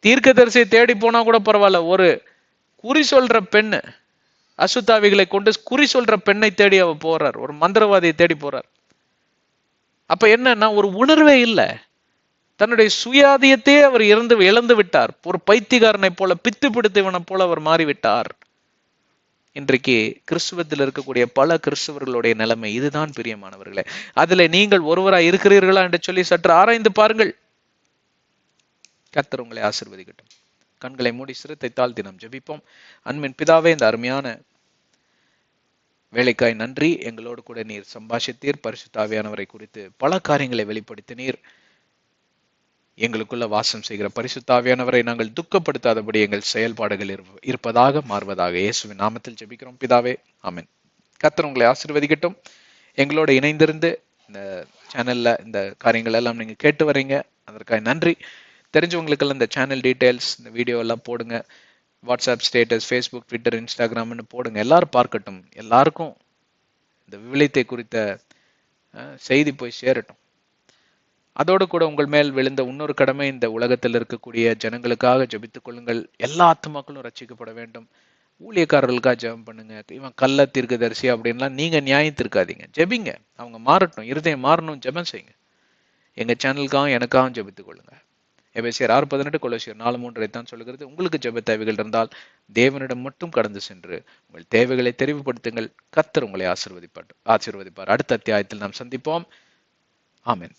தீர்க்கதரிசியை தேடி போனா கூட பரவாயில்ல, ஒரு குறி சொல்ற பெண்ணு, அசுத்தாவிகளை கொண்டு குறி சொல்ற பெண்ணை தேடி அவர் போறார், ஒரு மந்திரவாதியை தேடி போறார். அப்ப என்னன்னா, ஒரு உணர்வே இல்லை. தன்னுடைய சுயாதியத்தையே அவர் இழந்து விட்டார். ஒரு பைத்தியக்காரனை போல, பித்து பிடித்தவனை போல அவர் மாறிவிட்டார். இன்றைக்கு கிறிஸ்துவத்தில் இருக்கக்கூடிய பல கிறிஸ்தவர்களுடைய நிலைமை இதுதான் பிரியமானவர்களே. அதுல நீங்கள் ஒருவராய் இருக்கிறீர்களா என்று சொல்லி சற்று ஆராய்ந்து பாருங்கள். கர்த்தர் உங்களை ஆசீர்வதிக்கட்டும். கண்களை மூடி சிரத்தை தாழ்த்தி நாம் ஜெபிப்போம். அன்பின் பிதாவே, இந்த அருமையான வேலைக்காய் நன்றி. எங்களோடு கூட நீர் சம்பாஷித்தீர். பரிசுத்த ஆவியானவரை குறித்து பல காரியங்களை வெளிப்படுத்தினீர். எங்களுக்குள்ள வாசம் செய்கிற பரிசுத்த ஆவியானவரை நாங்கள் துக்கப்படுத்தாதபடி எங்கள் செயல்பாடுகள் இருப்பதாக மாறுவதாக இயேசுவின் நாமத்தில் ஜெபிக்கிறோம் பிதாவே, ஆமென். கர்த்தர் உங்களை ஆசீர்வதிக்கட்டும். எங்களோட இணைந்திருந்து இந்த சேனல்ல இந்த காரியங்கள் எல்லாம் நீங்க கேட்டு வரீங்க, அதற்காக நன்றி. தெரிஞ்சவங்களுக்கெல்லாம் இந்த சேனல் டீடைல்ஸ், இந்த வீடியோ எல்லாம் போடுங்க. வாட்ஸ்அப் ஸ்டேட்டஸ், ஃபேஸ்புக், ட்விட்டர், இன்ஸ்டாகிராம்னு போடுங்க. எல்லாரும் பார்க்கட்டும். எல்லாருக்கும் இந்த விவிலியத்தை குறித்த செய்தி போய் சேரட்டும். அதோடு கூட உங்கள் மேல் விழுந்த இன்னொரு கடமை, இந்த உலகத்தில் இருக்கக்கூடிய ஜனங்களுக்காக ஜெபித்துக் கொள்ளுங்கள். எல்லா ஆத்துமாக்களும் ரட்சிக்கப்பட வேண்டும். ஊழியக்காரர்களுக்காக ஜெபம் பண்ணுங்க. இவன் கள்ள தீர்க்கதரிசி அப்படின்லாம் நீங்க நியாயத்திருக்காதீங்க. ஜெபிங்க, அவங்க மாறட்டும், இருதயம் மாறணும், ஜெபம் செய்யுங்க. எங்க சேனலுக்காகவும் எனக்காகவும் ஜெபித்துக் கொள்ளுங்க. எபேசியர் 6:18, கொலோசியர் 4:3 தான் சொல்லுகிறது. உங்களுக்கு ஜெப தேவைகள் இருந்தால் தேவனிடம் மட்டும் கடந்து சென்று உங்கள் தேவைகளை தெரிவுபடுத்துங்கள். கர்த்தர் உங்களை ஆசீர்வதிப்பார். அடுத்த அத்தியாயத்தில் நாம் சந்திப்போம். ஆமென்.